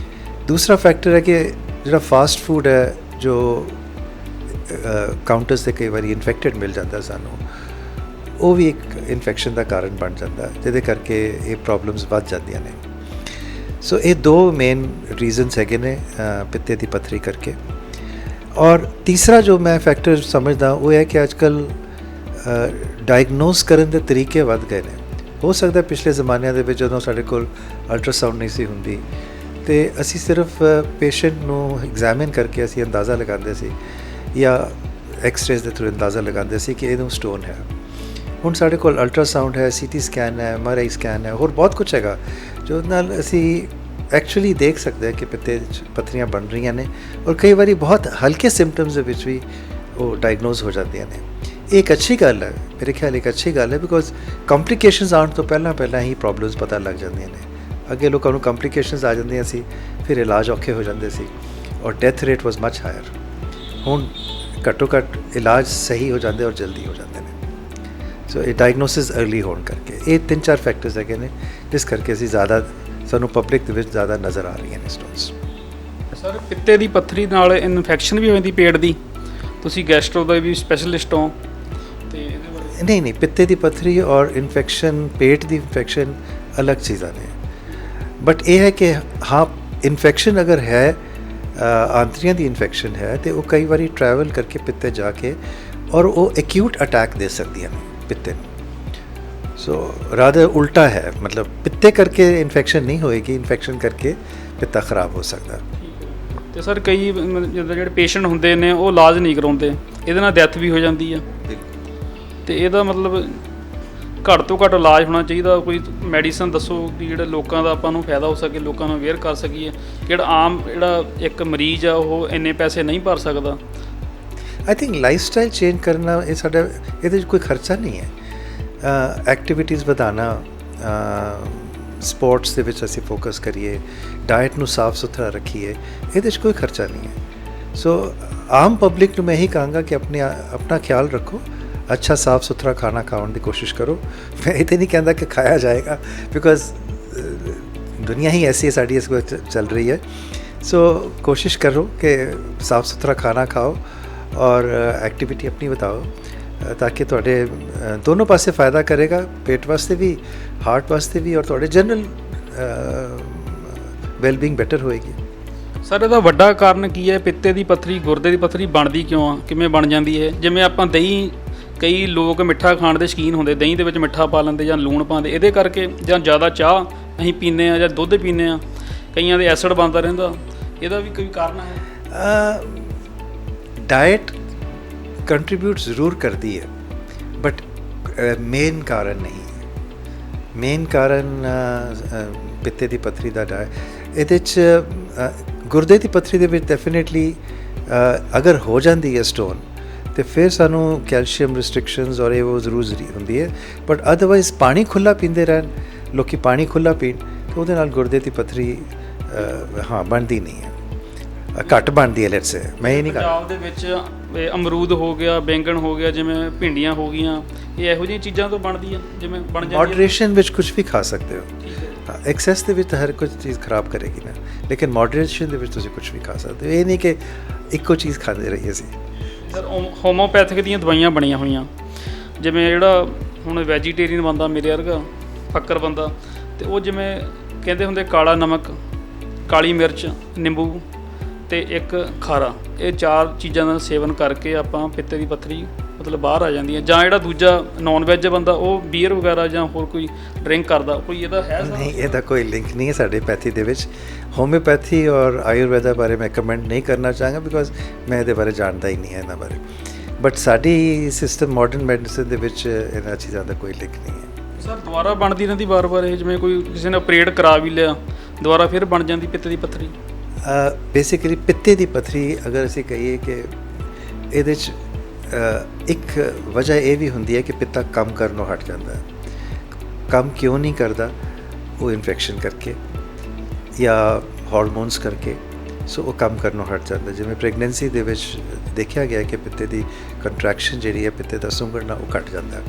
ਦੂਸਰਾ ਫੈਕਟਰ ਹੈ ਕਿ ਜਿਹੜਾ ਫਾਸਟ ਫੂਡ ਹੈ, ਜੋ ਕਾਊਂਟਰਸ 'ਤੇ ਕਈ ਵਾਰੀ ਇਨਫੈਕਟਡ ਮਿਲ ਜਾਂਦਾ ਸਾਨੂੰ, ਉਹ ਵੀ ਇੱਕ ਇਨਫੈਕਸ਼ਨ ਦਾ ਕਾਰਨ ਬਣ ਜਾਂਦਾ, ਜਿਹਦੇ ਕਰਕੇ ਇਹ ਪ੍ਰੋਬਲਮਸ ਵੱਧ ਜਾਂਦੀਆਂ ਨੇ। ਸੋ ਇਹ 2 ਮੇਨ ਰੀਜ਼ਨਸ ਹੈਗੇ ਨੇ ਪਿੱਤੇ ਦੀ ਪੱਥਰੀ ਕਰਕੇ। ਔਰ ਤੀਸਰਾ ਜੋ ਮੈਂ ਫੈਕਟਰ ਸਮਝਦਾ ਉਹ ਹੈ ਕਿ ਅੱਜ ਕੱਲ੍ਹ ਡਾਇਗਨੋਸ ਕਰਨ ਦੇ ਤਰੀਕੇ ਵੱਧ ਗਏ ਨੇ। ਹੋ ਸਕਦਾ ਪਿਛਲੇ ਜ਼ਮਾਨਿਆਂ ਦੇ ਵਿੱਚ ਜਦੋਂ ਸਾਡੇ ਕੋਲ ਅਲਟਰਾਸਾਊਂਡ ਨਹੀਂ ਸੀ ਹੁੰਦੀ ਤੇ ਅਸੀਂ ਸਿਰਫ ਪੇਸ਼ੈਂਟ ਨੂੰ ਐਗਜ਼ਾਮਿਨ ਕਰਕੇ ਅਸੀਂ ਅੰਦਾਜ਼ਾ ਲਗਾਉਂਦੇ ਸੀ ਜਾਂ ਐਕਸ-ਰੇਜ਼ ਦੇ ਥਰੂ ਅੰਦਾਜ਼ਾ ਲਗਾਉਂਦੇ ਸੀ ਕਿ ਇਹਨੂੰ ਸਟੋਨ ਹੈ। ਹੁਣ ਸਾਡੇ ਕੋਲ ਅਲਟਰਾਸਾਊਂਡ ਹੈ, CT ਸਕੈਨ ਹੈ, MRI ਸਕੈਨ ਹੈ, ਹੋਰ ਬਹੁਤ ਕੁਝ ਹੈਗਾ ਜੋ ਨਾਲ ਅਸੀਂ ਐਕਚੁਅਲੀ ਦੇਖ ਸਕਦੇ ਹਾਂ ਕਿ ਪਿੱਤੇ 'ਚ ਪੱਥਰੀਆਂ ਬਣ ਰਹੀਆਂ ਨੇ ਔਰ ਕਈ ਵਾਰੀ ਬਹੁਤ ਹਲਕੇ ਸਿੰਪਟਮਸ ਦੇ ਵਿੱਚ ਵੀ ਉਹ ਡਾਇਗਨੋਸ ਹੋ ਜਾਂਦੀਆਂ ਨੇ। ਇਹ ਇੱਕ ਅੱਛੀ ਗੱਲ ਹੈ, ਮੇਰੇ ਖਿਆਲ ਇੱਕ ਅੱਛੀ ਗੱਲ ਹੈ, ਬਿਕੋਜ਼ ਕੰਪਲਿਕੇਸ਼ਨਸ ਆਉਣ ਤੋਂ ਪਹਿਲਾਂ ਹੀ ਪ੍ਰੋਬਲਮਸ ਪਤਾ ਲੱਗ ਜਾਂਦੀਆਂ ਨੇ। ਅੱਗੇ ਲੋਕਾਂ ਨੂੰ ਕੰਪਲਿਕੇਸ਼ਨਸ ਆ ਜਾਂਦੀਆਂ ਸੀ, ਫਿਰ ਇਲਾਜ ਔਖੇ ਹੋ ਜਾਂਦੇ ਸੀ ਔਰ ਡੈਥ ਰੇਟ ਵਾਸ ਮਚ ਹਾਇਰ। ਹੁਣ ਘੱਟੋ ਘੱਟ ਇਲਾਜ ਸਹੀ ਹੋ ਜਾਂਦੇ ਔਰ ਜਲਦੀ ਹੋ ਜਾਂਦੇ ਨੇ। ਸੋ ਇਹ ਡਾਇਗਨੋਸਿਸ ਅਰਲੀ ਹੋਣ ਕਰਕੇ ਇਹ 3-4 ਫੈਕਟਰਸ ਹੈਗੇ ਨੇ ਜਿਸ ਕਰਕੇ ਅਸੀਂ ਜ਼ਿਆਦਾ ਸਾਨੂੰ ਪਬਲਿਕ ਦੇ ਵਿੱਚ ਜ਼ਿਆਦਾ ਨਜ਼ਰ ਆ ਰਹੀਆਂ ਨੇ ਸਟੋਨਸ। ਸਰ ਪਿੱਤੇ ਦੀ ਪੱਥਰੀ ਨਾਲ ਇਨਫੈਕਸ਼ਨ ਵੀ ਹੋ ਜਾਂਦੀ ਪੇਟ ਦੀ, ਤੁਸੀਂ ਗੈਸਟਰੋ ਦਾ ਵੀ ਸਪੈਸ਼ਲਿਸਟ ਹੋ ਤੇ ਇਹਦੇ ਬਾਰੇ? ਨਹੀਂ, ਪਿੱਤੇ ਦੀ ਪੱਥਰੀ ਔਰ ਇਨਫੈਕਸ਼ਨ, ਪੇਟ ਦੀ ਇਨਫੈਕਸ਼ਨ ਅਲੱਗ ਚੀਜ਼ਾਂ ਨੇ। ਬਟ ਇਹ ਹੈ ਕਿ ਹਾਂ ਇਨਫੈਕਸ਼ਨ ਅਗਰ ਹੈ ਆਂਤੜੀਆਂ ਦੀ ਇਨਫੈਕਸ਼ਨ ਹੈ ਤੇ ਉਹ ਕਈ ਵਾਰੀ ਟਰੈਵਲ ਕਰਕੇ ਪਿੱਤੇ ਜਾ ਕੇ ਔਰ ਉਹ ਐਕਿਊਟ ਅਟੈਕ ਦੇ ਸਕਦੀਆਂ ਨੇ ਪਿੱਤੇ ਨੂੰ। ਸੋ ਰਾਦਰ ਉਲਟਾ ਹੈ, ਮਤਲਬ ਪਿੱਤੇ ਕਰਕੇ ਇਨਫੈਕਸ਼ਨ ਨਹੀਂ ਹੋਏਗੀ, ਇਨਫੈਕਸ਼ਨ ਕਰਕੇ ਪਿੱਤਾ ਖਰਾਬ ਹੋ ਸਕਦਾ। ਤੇ ਸਰ ਕਈ ਜਿੱਦਾਂ ਜਿਹੜੇ ਪੇਸ਼ੈਂਟ ਹੁੰਦੇ ਨੇ ਉਹ ਇਲਾਜ ਨਹੀਂ ਕਰਾਉਂਦੇ, ਇਹਦੇ ਨਾਲ ਡੈਥ ਵੀ ਹੋ ਜਾਂਦੀ ਆ। ਤੇ ਇਹਦਾ ਮਤਲਬ ਘੱਟ ਤੋਂ ਘੱਟ ਇਲਾਜ ਹੋਣਾ ਚਾਹੀਦਾ। ਕੋਈ ਮੈਡੀਸਨ ਦੱਸੋ ਕਿ ਜਿਹੜਾ ਲੋਕਾਂ ਦਾ ਆਪਾਂ ਨੂੰ ਫਾਇਦਾ ਹੋ ਸਕੇ, ਲੋਕਾਂ ਨੂੰ ਅਵੇਅਰ ਕਰ ਸਕੀਏ। ਜਿਹੜਾ ਆਮ ਜਿਹੜਾ ਇੱਕ ਮਰੀਜ਼ ਆ ਉਹ ਇੰਨੇ ਪੈਸੇ ਨਹੀਂ ਭਰ ਸਕਦਾ। I think life style change ਕਰਨਾ ਇਹ ਸਾਡਾ, ਇਹਦੇ 'ਚ ਕੋਈ ਖਰਚਾ ਨਹੀਂ ਹੈ। ਐਕਟੀਵਿਟੀਜ਼ ਵਧਾਉਣਾ, ਸਪੋਰਟਸ ਦੇ ਵਿੱਚ ਅਸੀਂ ਫੋਕਸ ਕਰੀਏ, ਡਾਇਟ ਨੂੰ ਸਾਫ਼ ਸੁਥਰਾ ਰੱਖੀਏ, ਇਹਦੇ 'ਚ ਕੋਈ ਖਰਚਾ ਨਹੀਂ ਹੈ। ਸੋ ਆਮ ਪਬਲਿਕ ਨੂੰ ਮੈਂ ਇਹੀ ਕਹਾਂਗਾ ਕਿ ਆਪਣਾ ਖਿਆਲ ਰੱਖੋ, ਅੱਛਾ ਸਾਫ਼ ਸੁਥਰਾ ਖਾਣਾ ਖਾਣ ਦੀ ਕੋਸ਼ਿਸ਼ ਕਰੋ। ਮੈਂ ਇਹ ਤਾਂ ਨਹੀਂ ਕਹਿੰਦਾ ਕਿ ਖਾਇਆ ਜਾਏਗਾ, ਬਿਕੋਜ਼ ਦੁਨੀਆ ਹੀ ਐਸੀ ਹੈ ਸਾਡੀ, ਇਸ ਵਕਤ ਚੱਲ ਰਹੀ ਹੈ। ਸੋ ਕੋਸ਼ਿਸ਼ ਕਰੋ ਕਿ ਸਾਫ਼ ਸੁਥਰਾ ਖਾਣਾ ਖਾਓ ਔਰ ਐਕਟੀਵਿਟੀ ਆਪਣੀ ਵਧਾਓ, ਤਾਂ ਕਿ ਤੁਹਾਡੇ ਦੋਨੋਂ ਪਾਸੇ ਫਾਇਦਾ ਕਰੇਗਾ, ਪੇਟ ਵਾਸਤੇ ਵੀ, ਹਾਰਟ ਵਾਸਤੇ ਵੀ, ਔਰ ਤੁਹਾਡੇ ਜਨਰਲ ਵੈਲਬੀਇੰਗ ਬੈਟਰ ਹੋਏਗੀ। ਸਰ ਇਹਦਾ ਵੱਡਾ ਕਾਰਨ ਕੀ ਹੈ? ਪਿੱਤੇ ਦੀ ਪੱਥਰੀ, ਗੁਰਦੇ ਦੀ ਪੱਥਰੀ ਬਣਦੀ ਕਿਉਂ ਆ, ਕਿਵੇਂ ਬਣ ਜਾਂਦੀ ਹੈ? ਜਿਵੇਂ ਆਪਾਂ ਦਹੀਂ, ਕਈ ਲੋਕ ਮਿੱਠਾ ਖਾਣ ਦੇ ਸ਼ੌਕੀਨ ਹੁੰਦੇ, ਦਹੀਂ ਦੇ ਵਿੱਚ ਮਿੱਠਾ ਪਾ ਲੈਂਦੇ ਜਾਂ ਲੂਣ ਪਾਉਂਦੇ, ਇਹਦੇ ਕਰਕੇ, ਜਾਂ ਜ਼ਿਆਦਾ ਚਾਹ ਅਸੀਂ ਪੀਂਦੇ ਹਾਂ ਜਾਂ ਦੁੱਧ ਪੀਂਦੇ ਹਾਂ, ਕਈਆਂ ਦੇ ਐਸਿਡ ਬਣਦਾ ਰਹਿੰਦਾ, ਇਹਦਾ ਵੀ ਕੋਈ ਕਾਰਨ ਹੈ? ਡਾਇਟ ਕੰਟਰੀਬਿਊਟ ਜ਼ਰੂਰ ਕਰਦੀ ਹੈ, ਬਟ ਮੇਨ ਕਾਰਨ ਨਹੀਂ ਹੈ। ਮੇਨ ਕਾਰਨ ਪਿੱਤੇ ਦੀ ਪੱਥਰੀ ਦਾ ਇਹਦੇ 'ਚ ਗੁਰਦੇ ਦੀ ਪੱਥਰੀ ਦੇ ਵਿੱਚ ਡੈਫੀਨੇਟਲੀ ਅਗਰ ਹੋ ਜਾਂਦੀ ਹੈ ਸਟੋਨ, ਤੇ ਫਿਰ ਸਾਨੂੰ ਕੈਲਸ਼ੀਅਮ ਰਿਸਟ੍ਰਿਕਸ਼ਨਸ ਔਰ ਇਹ ਉਹ ਜ਼ਰੂਰ ਹੁੰਦੀ ਹੈ। ਬਟ ਅਦਰਵਾਈਜ਼ ਪਾਣੀ ਖੁੱਲ੍ਹਾ ਪੀਂਦੇ ਰਹਿਣ ਲੋਕੀ, ਪਾਣੀ ਖੁੱਲ੍ਹਾ ਪੀਣ, ਤਾਂ ਉਹਦੇ ਨਾਲ ਗੁਰਦੇ ਦੀ ਪੱਥਰੀ ਹਾਂ ਬਣਦੀ ਨਹੀਂ ਹੈ, ਘੱਟ ਬਣਦੀ ਹੈ। ਲੈਟਸ ਸੇ ਮੈਂ ਇਹ ਨਹੀਂ ਕਹਿੰਦਾ। ਪੰਜਾਬ ਦੇ ਵਿੱਚ ਅਮਰੂਦ ਹੋ ਗਿਆ, ਬੈਂਗਣ ਹੋ ਗਿਆ, ਜਿਵੇਂ ਭਿੰਡੀਆਂ ਹੋ ਗਈਆਂ, ਇਹ ਇਹੋ ਜਿਹੀਆਂ ਚੀਜ਼ਾਂ ਤੋਂ ਬਣਦੀਆਂ, ਜਿਵੇਂ ਬਣ ਜਾਂਦੀ ਹੈ। ਮੋਡਰੇਸ਼ਨ ਵਿੱਚ ਕੁਝ ਵੀ ਖਾ ਸਕਦੇ ਹੋ। ਹਾਂ, ਐਕਸੈਸ ਦੇ ਵਿੱਚ ਤਾਂ ਹਰ ਕੋਈ ਚੀਜ਼ ਖਰਾਬ ਕਰੇਗੀ ਨਾ, ਲੇਕਿਨ ਮੋਡਰੇਸ਼ਨ ਦੇ ਵਿੱਚ ਤੁਸੀਂ ਕੁਝ ਵੀ ਖਾ ਸਕਦੇ ਹੋ। ਇਹ ਨਹੀਂ ਕਿ ਇੱਕੋ ਚੀਜ਼ ਖਾਂਦੇ ਰਹੀਏ ਅਸੀਂ। ਸਰ ਹੋਮੋਪੈਥਿਕ ਦੀਆਂ ਦਵਾਈਆਂ ਬਣੀਆਂ ਹੋਈਆਂ, ਜਿਵੇਂ ਜਿਹੜਾ ਹੁਣ ਵੈਜੀਟੇਰੀਅਨ ਬੰਦਾ, ਮੇਰੇ ਵਰਗਾ ਫੱਕਰ ਬੰਦਾ, ਤੇ ਉਹ ਜਿਵੇਂ ਕਹਿੰਦੇ ਹੁੰਦੇ ਕਾਲਾ ਨਮਕ, ਕਾਲੀ ਮਿਰਚ, ਨਿੰਬੂ ਤੇ ਇੱਕ ਖਾਰਾ, ਇਹ 4 ਚੀਜ਼ਾਂ ਦਾ ਸੇਵਨ ਕਰਕੇ ਆਪਾਂ ਪਿੱਤੇ ਦੀ ਪੱਥਰੀ ਮਤਲਬ ਬਾਹਰ ਆ ਜਾਂਦੀ ਹੈ। ਜਾਂ ਜਿਹੜਾ ਦੂਜਾ ਨੌਨ ਵੈਜ ਬੰਦਾ, ਉਹ ਬੀਅਰ ਵਗੈਰਾ ਜਾਂ ਹੋਰ ਕੋਈ ਡਰਿੰਕ ਕਰਦਾ, ਕੋਈ ਇਹਦਾ ਹੈ? ਨਹੀਂ, ਇਹਦਾ ਕੋਈ ਲਿੰਕ ਨਹੀਂ ਹੈ ਸਾਡੇ ਪੈਥੀ ਦੇ ਵਿੱਚ। ਹੋਮਿਓਪੈਥੀ ਔਰ ਆਯੁਰਵੈਦਾ ਬਾਰੇ ਮੈਂ ਕਮੈਂਟ ਨਹੀਂ ਕਰਨਾ ਚਾਹਾਂਗਾ, ਬਿਕੋਜ਼ ਮੈਂ ਇਹਦੇ ਬਾਰੇ ਜਾਣਦਾ ਹੀ ਨਹੀਂ ਹੈ ਇਹਨਾਂ ਬਾਰੇ। ਬਟ ਸਾਡੀ ਸਿਸਟਮ ਮਾਡਰਨ ਮੈਡੀਸਨ ਦੇ ਵਿੱਚ ਇਹਨਾਂ ਚੀਜ਼ਾਂ ਦਾ ਕੋਈ ਲਿੰਕ ਨਹੀਂ ਹੈ। ਸਰ ਦੁਬਾਰਾ ਬਣਦੀ ਰਹਿੰਦੀ ਵਾਰ-ਵਾਰ ਇਹ, ਜਿਵੇਂ ਕੋਈ ਕਿਸੇ ਨੇ ਆਪਰੇਟ ਕਰਾ ਵੀ ਲਿਆ, ਦੁਬਾਰਾ ਫਿਰ ਬਣ ਜਾਂਦੀ ਪਿੱਤੇ ਦੀ ਪੱਥਰੀ? ਬੇਸਿਕਲੀ ਪਿੱਤੇ ਦੀ ਪੱਥਰੀ ਅਗਰ ਅਸੀਂ ਕਹੀਏ ਕਿ ਇਹਦੇ 'ਚ ਇੱਕ ਵਜ੍ਹਾ ਇਹ ਵੀ ਹੁੰਦੀ ਹੈ ਕਿ ਪਿੱਤਾ ਕੰਮ ਕਰਨੋਂ ਹਟ ਜਾਂਦਾ ਹੈ। ਕੰਮ ਕਿਉਂ ਨਹੀਂ ਕਰਦਾ? ਉਹ ਇਨਫੈਕਸ਼ਨ ਕਰਕੇ ਜਾਂ ਹਾਰਮੋਨਸ ਕਰਕੇ। ਸੋ ਉਹ ਕੰਮ ਕਰਨੋਂ ਹਟ ਜਾਂਦਾ। ਜਿਵੇਂ ਪ੍ਰੈਗਨੈਂਸੀ ਦੇ ਵਿੱਚ ਦੇਖਿਆ ਗਿਆ ਕਿ ਪਿੱਤੇ ਦੀ ਕੰਟਰੈਕਸ਼ਨ ਜਿਹੜੀ ਹੈ, ਪਿੱਤੇ ਦਾ ਸੁੰਗੜਨਾ, ਉਹ ਘਟ ਜਾਂਦਾ।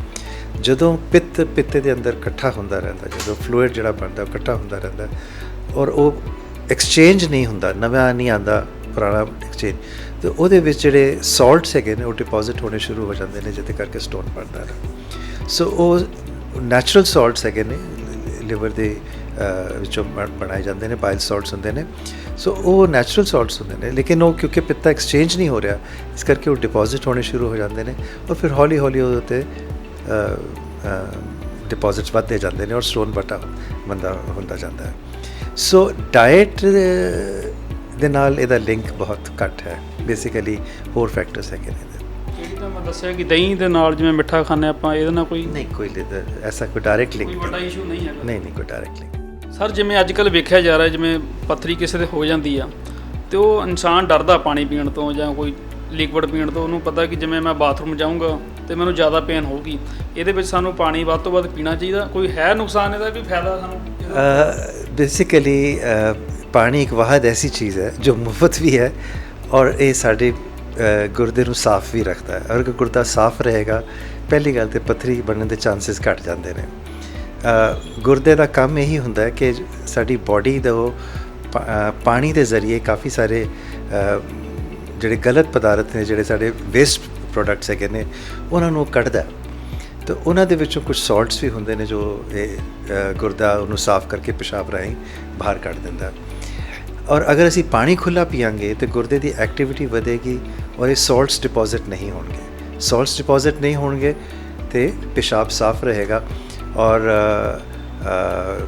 ਜਦੋਂ ਪਿੱਤੇ ਦੇ ਅੰਦਰ ਇਕੱਠਾ ਹੁੰਦਾ ਰਹਿੰਦਾ, ਜਦੋਂ ਫਲੂਇਡ ਜਿਹੜਾ ਬਣਦਾ ਉਹ ਇਕੱਠਾ ਹੁੰਦਾ ਰਹਿੰਦਾ, ਔਰ ਉਹ ਐਕਸਚੇਂਜ ਨਹੀਂ ਹੁੰਦਾ, ਨਵਾਂ ਨਹੀਂ ਆਉਂਦਾ, ਪੁਰਾਣਾ ਐਕਸਚੇਂਜ, ਤੇ ਉਹਦੇ ਵਿੱਚ ਜਿਹੜੇ ਸਾਲਟਸ ਹੈਗੇ ਨੇ ਉਹ ਡਿਪੋਜ਼ਿਟ ਹੋਣੇ ਸ਼ੁਰੂ ਹੋ ਜਾਂਦੇ ਨੇ, ਜਿਹਦੇ ਕਰਕੇ ਸਟੋਨ ਬਣਦਾ ਹੈ। ਸੋ ਉਹ ਨੈਚੁਰਲ ਸਾਲਟਸ ਹੈਗੇ ਨੇ, ਲਿਵਰ ਦੇ ਵਿੱਚੋਂ ਬਣਾਏ ਜਾਂਦੇ ਨੇ, ਬਾਇਲ ਸਾਲਟਸ ਹੁੰਦੇ ਨੇ। ਸੋ ਉਹ ਨੈਚੁਰਲ ਸਾਲਟਸ ਹੁੰਦੇ ਨੇ, ਲੇਕਿਨ ਉਹ ਕਿਉਂਕਿ ਪਿੱਤਾ ਐਕਸਚੇਂਜ ਨਹੀਂ ਹੋ ਰਿਹਾ, ਇਸ ਕਰਕੇ ਉਹ ਡਿਪੋਜ਼ਿਟ ਹੋਣੇ ਸ਼ੁਰੂ ਹੋ ਜਾਂਦੇ ਨੇ, ਔਰ ਫਿਰ ਹੌਲੀ ਹੌਲੀ ਉਹਦੇ ਉੱਤੇ ਡਿਪੋਜ਼ਿਟਸ ਵੱਧਦੇ ਜਾਂਦੇ ਨੇ ਔਰ ਸਟੋਨ ਬੰਦਾ ਹੁੰਦਾ ਜਾਂਦਾ ਹੈ। ਸੋ ਡਾਇਟ ਦੇ ਨਾਲ ਇਹਦਾ ਲਿੰਕ ਬਹੁਤ ਘੱਟ ਹੈ। ਬੇਸਿਕਲੀ ਹੋਰ ਫੈਕਟਰਸ ਹੈਗੇ ਨੇ। ਜਿਹੜੀ ਤਾਂ ਮੈਂ ਦੱਸਿਆ ਕਿ ਦਹੀਂ ਦੇ ਨਾਲ ਜਿਵੇਂ ਮਿੱਠਾ ਖਾਂਦੇ ਆਪਾਂ, ਇਹਦੇ ਨਾਲ ਕੋਈ ਨਹੀਂ, ਕੋਈ ਐਸਾ ਕੋਈ ਡਾਇਰੈਕਟ ਲਿੰਕ ਕੋਈ ਵੱਡਾ ਇਸ਼ੂ ਨਹੀਂ ਹੈਗਾ? ਨਹੀਂ, ਕੋਈ ਡਾਇਰੈਕਟ ਲਿੰਕ। ਸਰ ਜਿਵੇਂ ਅੱਜ ਕੱਲ੍ਹ ਵੇਖਿਆ ਜਾ ਰਿਹਾ, ਜਿਵੇਂ ਪੱਥਰੀ ਕਿਸੇ ਦੇ ਹੋ ਜਾਂਦੀ ਆ ਤੇ ਉਹ ਇਨਸਾਨ ਡਰਦਾ ਪਾਣੀ ਪੀਣ ਤੋਂ ਜਾਂ ਕੋਈ ਲਿਕਵਿਡ ਪੀਣ ਤੋਂ। ਉਹਨੂੰ ਪਤਾ ਕਿ ਜਿਵੇਂ ਮੈਂ ਬਾਥਰੂਮ ਜਾਊਂਗਾ ਤੇ ਮੈਨੂੰ ਜ਼ਿਆਦਾ ਪੇਨ ਹੋਊਗੀ। ਇਹਦੇ ਵਿੱਚ ਸਾਨੂੰ ਪਾਣੀ ਵੱਧ ਤੋਂ ਵੱਧ ਪੀਣਾ ਚਾਹੀਦਾ। ਕੋਈ ਹੈ ਨੁਕਸਾਨ ਇਹਦਾ, ਕੋਈ ਫਾਇਦਾ ਸਾਨੂੰ? ਬੇਸਿਕਲੀ ਪਾਣੀ ਇੱਕ ਵਾਹਦ ਐਸੀ ਚੀਜ਼ ਹੈ ਜੋ ਮੁਫਤ ਵੀ ਹੈ, ਔਰ ਇਹ ਸਾਡੇ ਗੁਰਦੇ ਨੂੰ ਸਾਫ਼ ਵੀ ਰੱਖਦਾ ਹੈ। ਅਗਰ ਗੁਰਦਾ ਸਾਫ਼ ਰਹੇਗਾ, ਪਹਿਲੀ ਗੱਲ ਤਾਂ ਪੱਥਰੀ ਬਣਨ ਦੇ ਚਾਂਸਸ ਘੱਟ ਜਾਂਦੇ ਨੇ। ਗੁਰਦੇ ਦਾ ਕੰਮ ਇਹੀ ਹੁੰਦਾ ਹੈ ਕਿ ਸਾਡੀ ਬਾਡੀ ਦਾ ਪਾਣੀ ਦੇ ਜ਼ਰੀਏ ਕਾਫੀ ਸਾਰੇ ਜਿਹੜੇ ਗਲਤ ਪਦਾਰਥ ਨੇ, ਜਿਹੜੇ ਸਾਡੇ ਵੇਸਟ ਪ੍ਰੋਡਕਟਸ ਹੈਗੇ ਨੇ, ਉਹਨਾਂ ਨੂੰ ਕੱਢਦਾ। ਤਾਂ ਉਹਨਾਂ ਦੇ ਵਿੱਚੋਂ ਕੁਝ ਸਾਲਟਸ ਵੀ ਹੁੰਦੇ ਨੇ ਜੋ ਇਹ ਗੁਰਦਾ ਉਹਨੂੰ ਸਾਫ਼ ਕਰਕੇ ਪਿਸ਼ਾਬ ਰਾਹੀਂ ਬਾਹਰ ਕੱਢ ਦਿੰਦਾ। ਔਰ ਅਗਰ ਅਸੀਂ ਪਾਣੀ ਖੁੱਲ੍ਹਾ ਪੀਵਾਂਗੇ ਤਾਂ ਗੁਰਦੇ ਦੀ ਐਕਟੀਵਿਟੀ ਵਧੇਗੀ ਔਰ ਇਹ ਸਾਲਟਸ ਡਿਪੋਜ਼ਿਟ ਨਹੀਂ ਹੋਣਗੇ। ਸਾਲਟਸ ਡਿਪੋਜ਼ਿਟ ਨਹੀਂ ਹੋਣਗੇ ਤੇ ਪਿਸ਼ਾਬ ਸਾਫ਼ ਰਹੇਗਾ ਔਰ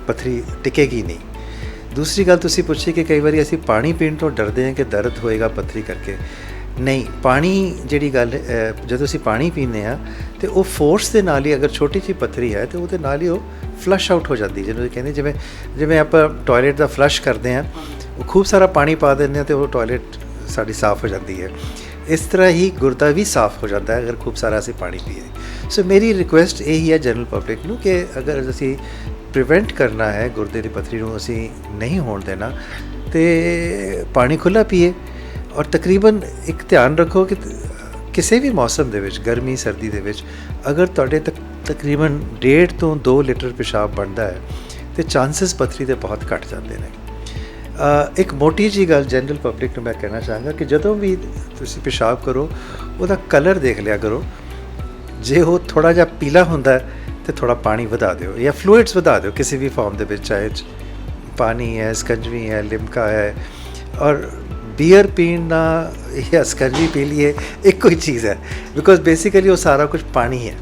ਪੱਥਰੀ ਟਿਕੇਗੀ ਨਹੀਂ। ਦੂਸਰੀ ਗੱਲ ਤੁਸੀਂ ਪੁੱਛੀ ਕਿ ਕਈ ਵਾਰੀ ਅਸੀਂ ਪਾਣੀ ਪੀਣ ਤੋਂ ਡਰਦੇ ਹਾਂ ਕਿ ਦਰਦ ਹੋਏਗਾ ਪੱਥਰੀ ਕਰਕੇ। ਨਹੀਂ, ਪਾਣੀ ਜਿਹੜੀ ਗੱਲ ਜਦੋਂ ਅਸੀਂ ਪਾਣੀ ਪੀਂਦੇ ਹਾਂ ਤਾਂ ਉਹ ਫੋਰਸ ਦੇ ਨਾਲ ਹੀ, ਅਗਰ ਛੋਟੀ ਜਿਹੀ ਪੱਥਰੀ ਹੈ ਤਾਂ ਉਹਦੇ ਨਾਲ ਹੀ ਉਹ ਫਲਸ਼ ਆਊਟ ਹੋ ਜਾਂਦੀ, ਜਿਹਨੂੰ ਕਹਿੰਦੇ ਜਿਵੇਂ ਆਪਾਂ ਟੋਇਲਟ ਦਾ ਫਲਸ਼ ਕਰਦੇ ਹਾਂ, ਉਹ ਖੂਬ ਸਾਰਾ ਪਾਣੀ ਪਾ ਦਿੰਦੇ ਹਾਂ ਅਤੇ ਉਹ ਟੋਇਲਟ ਸਾਡੀ ਸਾਫ਼ ਹੋ ਜਾਂਦੀ ਹੈ। ਇਸ ਤਰ੍ਹਾਂ ਹੀ ਗੁਰਦਾ ਵੀ ਸਾਫ਼ ਹੋ ਜਾਂਦਾ ਹੈ ਅਗਰ ਖੂਬ ਸਾਰਾ ਅਸੀਂ ਪਾਣੀ ਪੀਏ। ਸੋ ਮੇਰੀ ਰਿਕੁਐਸਟ ਇਹੀ ਹੈ ਜਨਰਲ ਪਬਲਿਕ ਨੂੰ ਕਿ ਅਗਰ ਅਸੀਂ ਪ੍ਰੀਵੈਂਟ ਕਰਨਾ ਹੈ ਗੁਰਦੇ ਦੀ ਪੱਥਰੀ ਨੂੰ ਅਸੀਂ ਨਹੀਂ ਹੋਣ ਦੇਣਾ ਅਤੇ ਪਾਣੀ ਖੁੱਲ੍ਹਾ ਪੀਏ। ਔਰ ਤਕਰੀਬਨ ਇੱਕ ਧਿਆਨ ਰੱਖੋ ਕਿ ਕਿਸੇ ਵੀ ਮੌਸਮ ਦੇ ਵਿੱਚ, ਗਰਮੀ ਸਰਦੀ ਦੇ ਵਿੱਚ, ਅਗਰ ਤੁਹਾਡੇ ਤਕਰੀਬਨ 1.5 ਤੋਂ 2 ਲੀਟਰ ਪਿਸ਼ਾਬ ਬਣਦਾ ਹੈ ਅਤੇ ਚਾਂਸਸ ਪੱਥਰੀ ਦੇ ਬਹੁਤ ਘੱਟ ਜਾਂਦੇ ਨੇ। ਇੱਕ ਮੋਟੀ ਜਿਹੀ ਗੱਲ ਜਨਰਲ ਪਬਲਿਕ ਨੂੰ ਮੈਂ ਕਹਿਣਾ ਚਾਹਾਂਗਾ ਕਿ ਜਦੋਂ ਵੀ ਤੁਸੀਂ ਪਿਸ਼ਾਬ ਕਰੋ ਉਹਦਾ ਕਲਰ ਦੇਖ ਲਿਆ ਕਰੋ। ਜੇ ਉਹ ਥੋੜ੍ਹਾ ਜਿਹਾ ਪੀਲਾ ਹੁੰਦਾ ਤਾਂ ਥੋੜ੍ਹਾ ਪਾਣੀ ਵਧਾ ਦਿਓ ਜਾਂ ਫਲੂਇਡਸ ਵਧਾ ਦਿਓ ਕਿਸੇ ਵੀ ਫਾਰਮ ਦੇ ਵਿੱਚ, ਚਾਹੇ ਪਾਣੀ ਹੈ, ਸਕੰਜਵੀ ਹੈ, ਲਿਮਕਾ ਹੈ। ਔਰ ਬੀਅਰ ਪੀਣਾ ਜਾਂ ਸਕੰਜਵੀ ਪੀ ਲਈਏ ਇੱਕੋ ਹੀ ਚੀਜ਼ ਹੈ, ਬਿਕੋਜ਼ ਬੇਸਿਕਲੀ ਉਹ ਸਾਰਾ ਕੁਝ ਪਾਣੀ ਹੈ।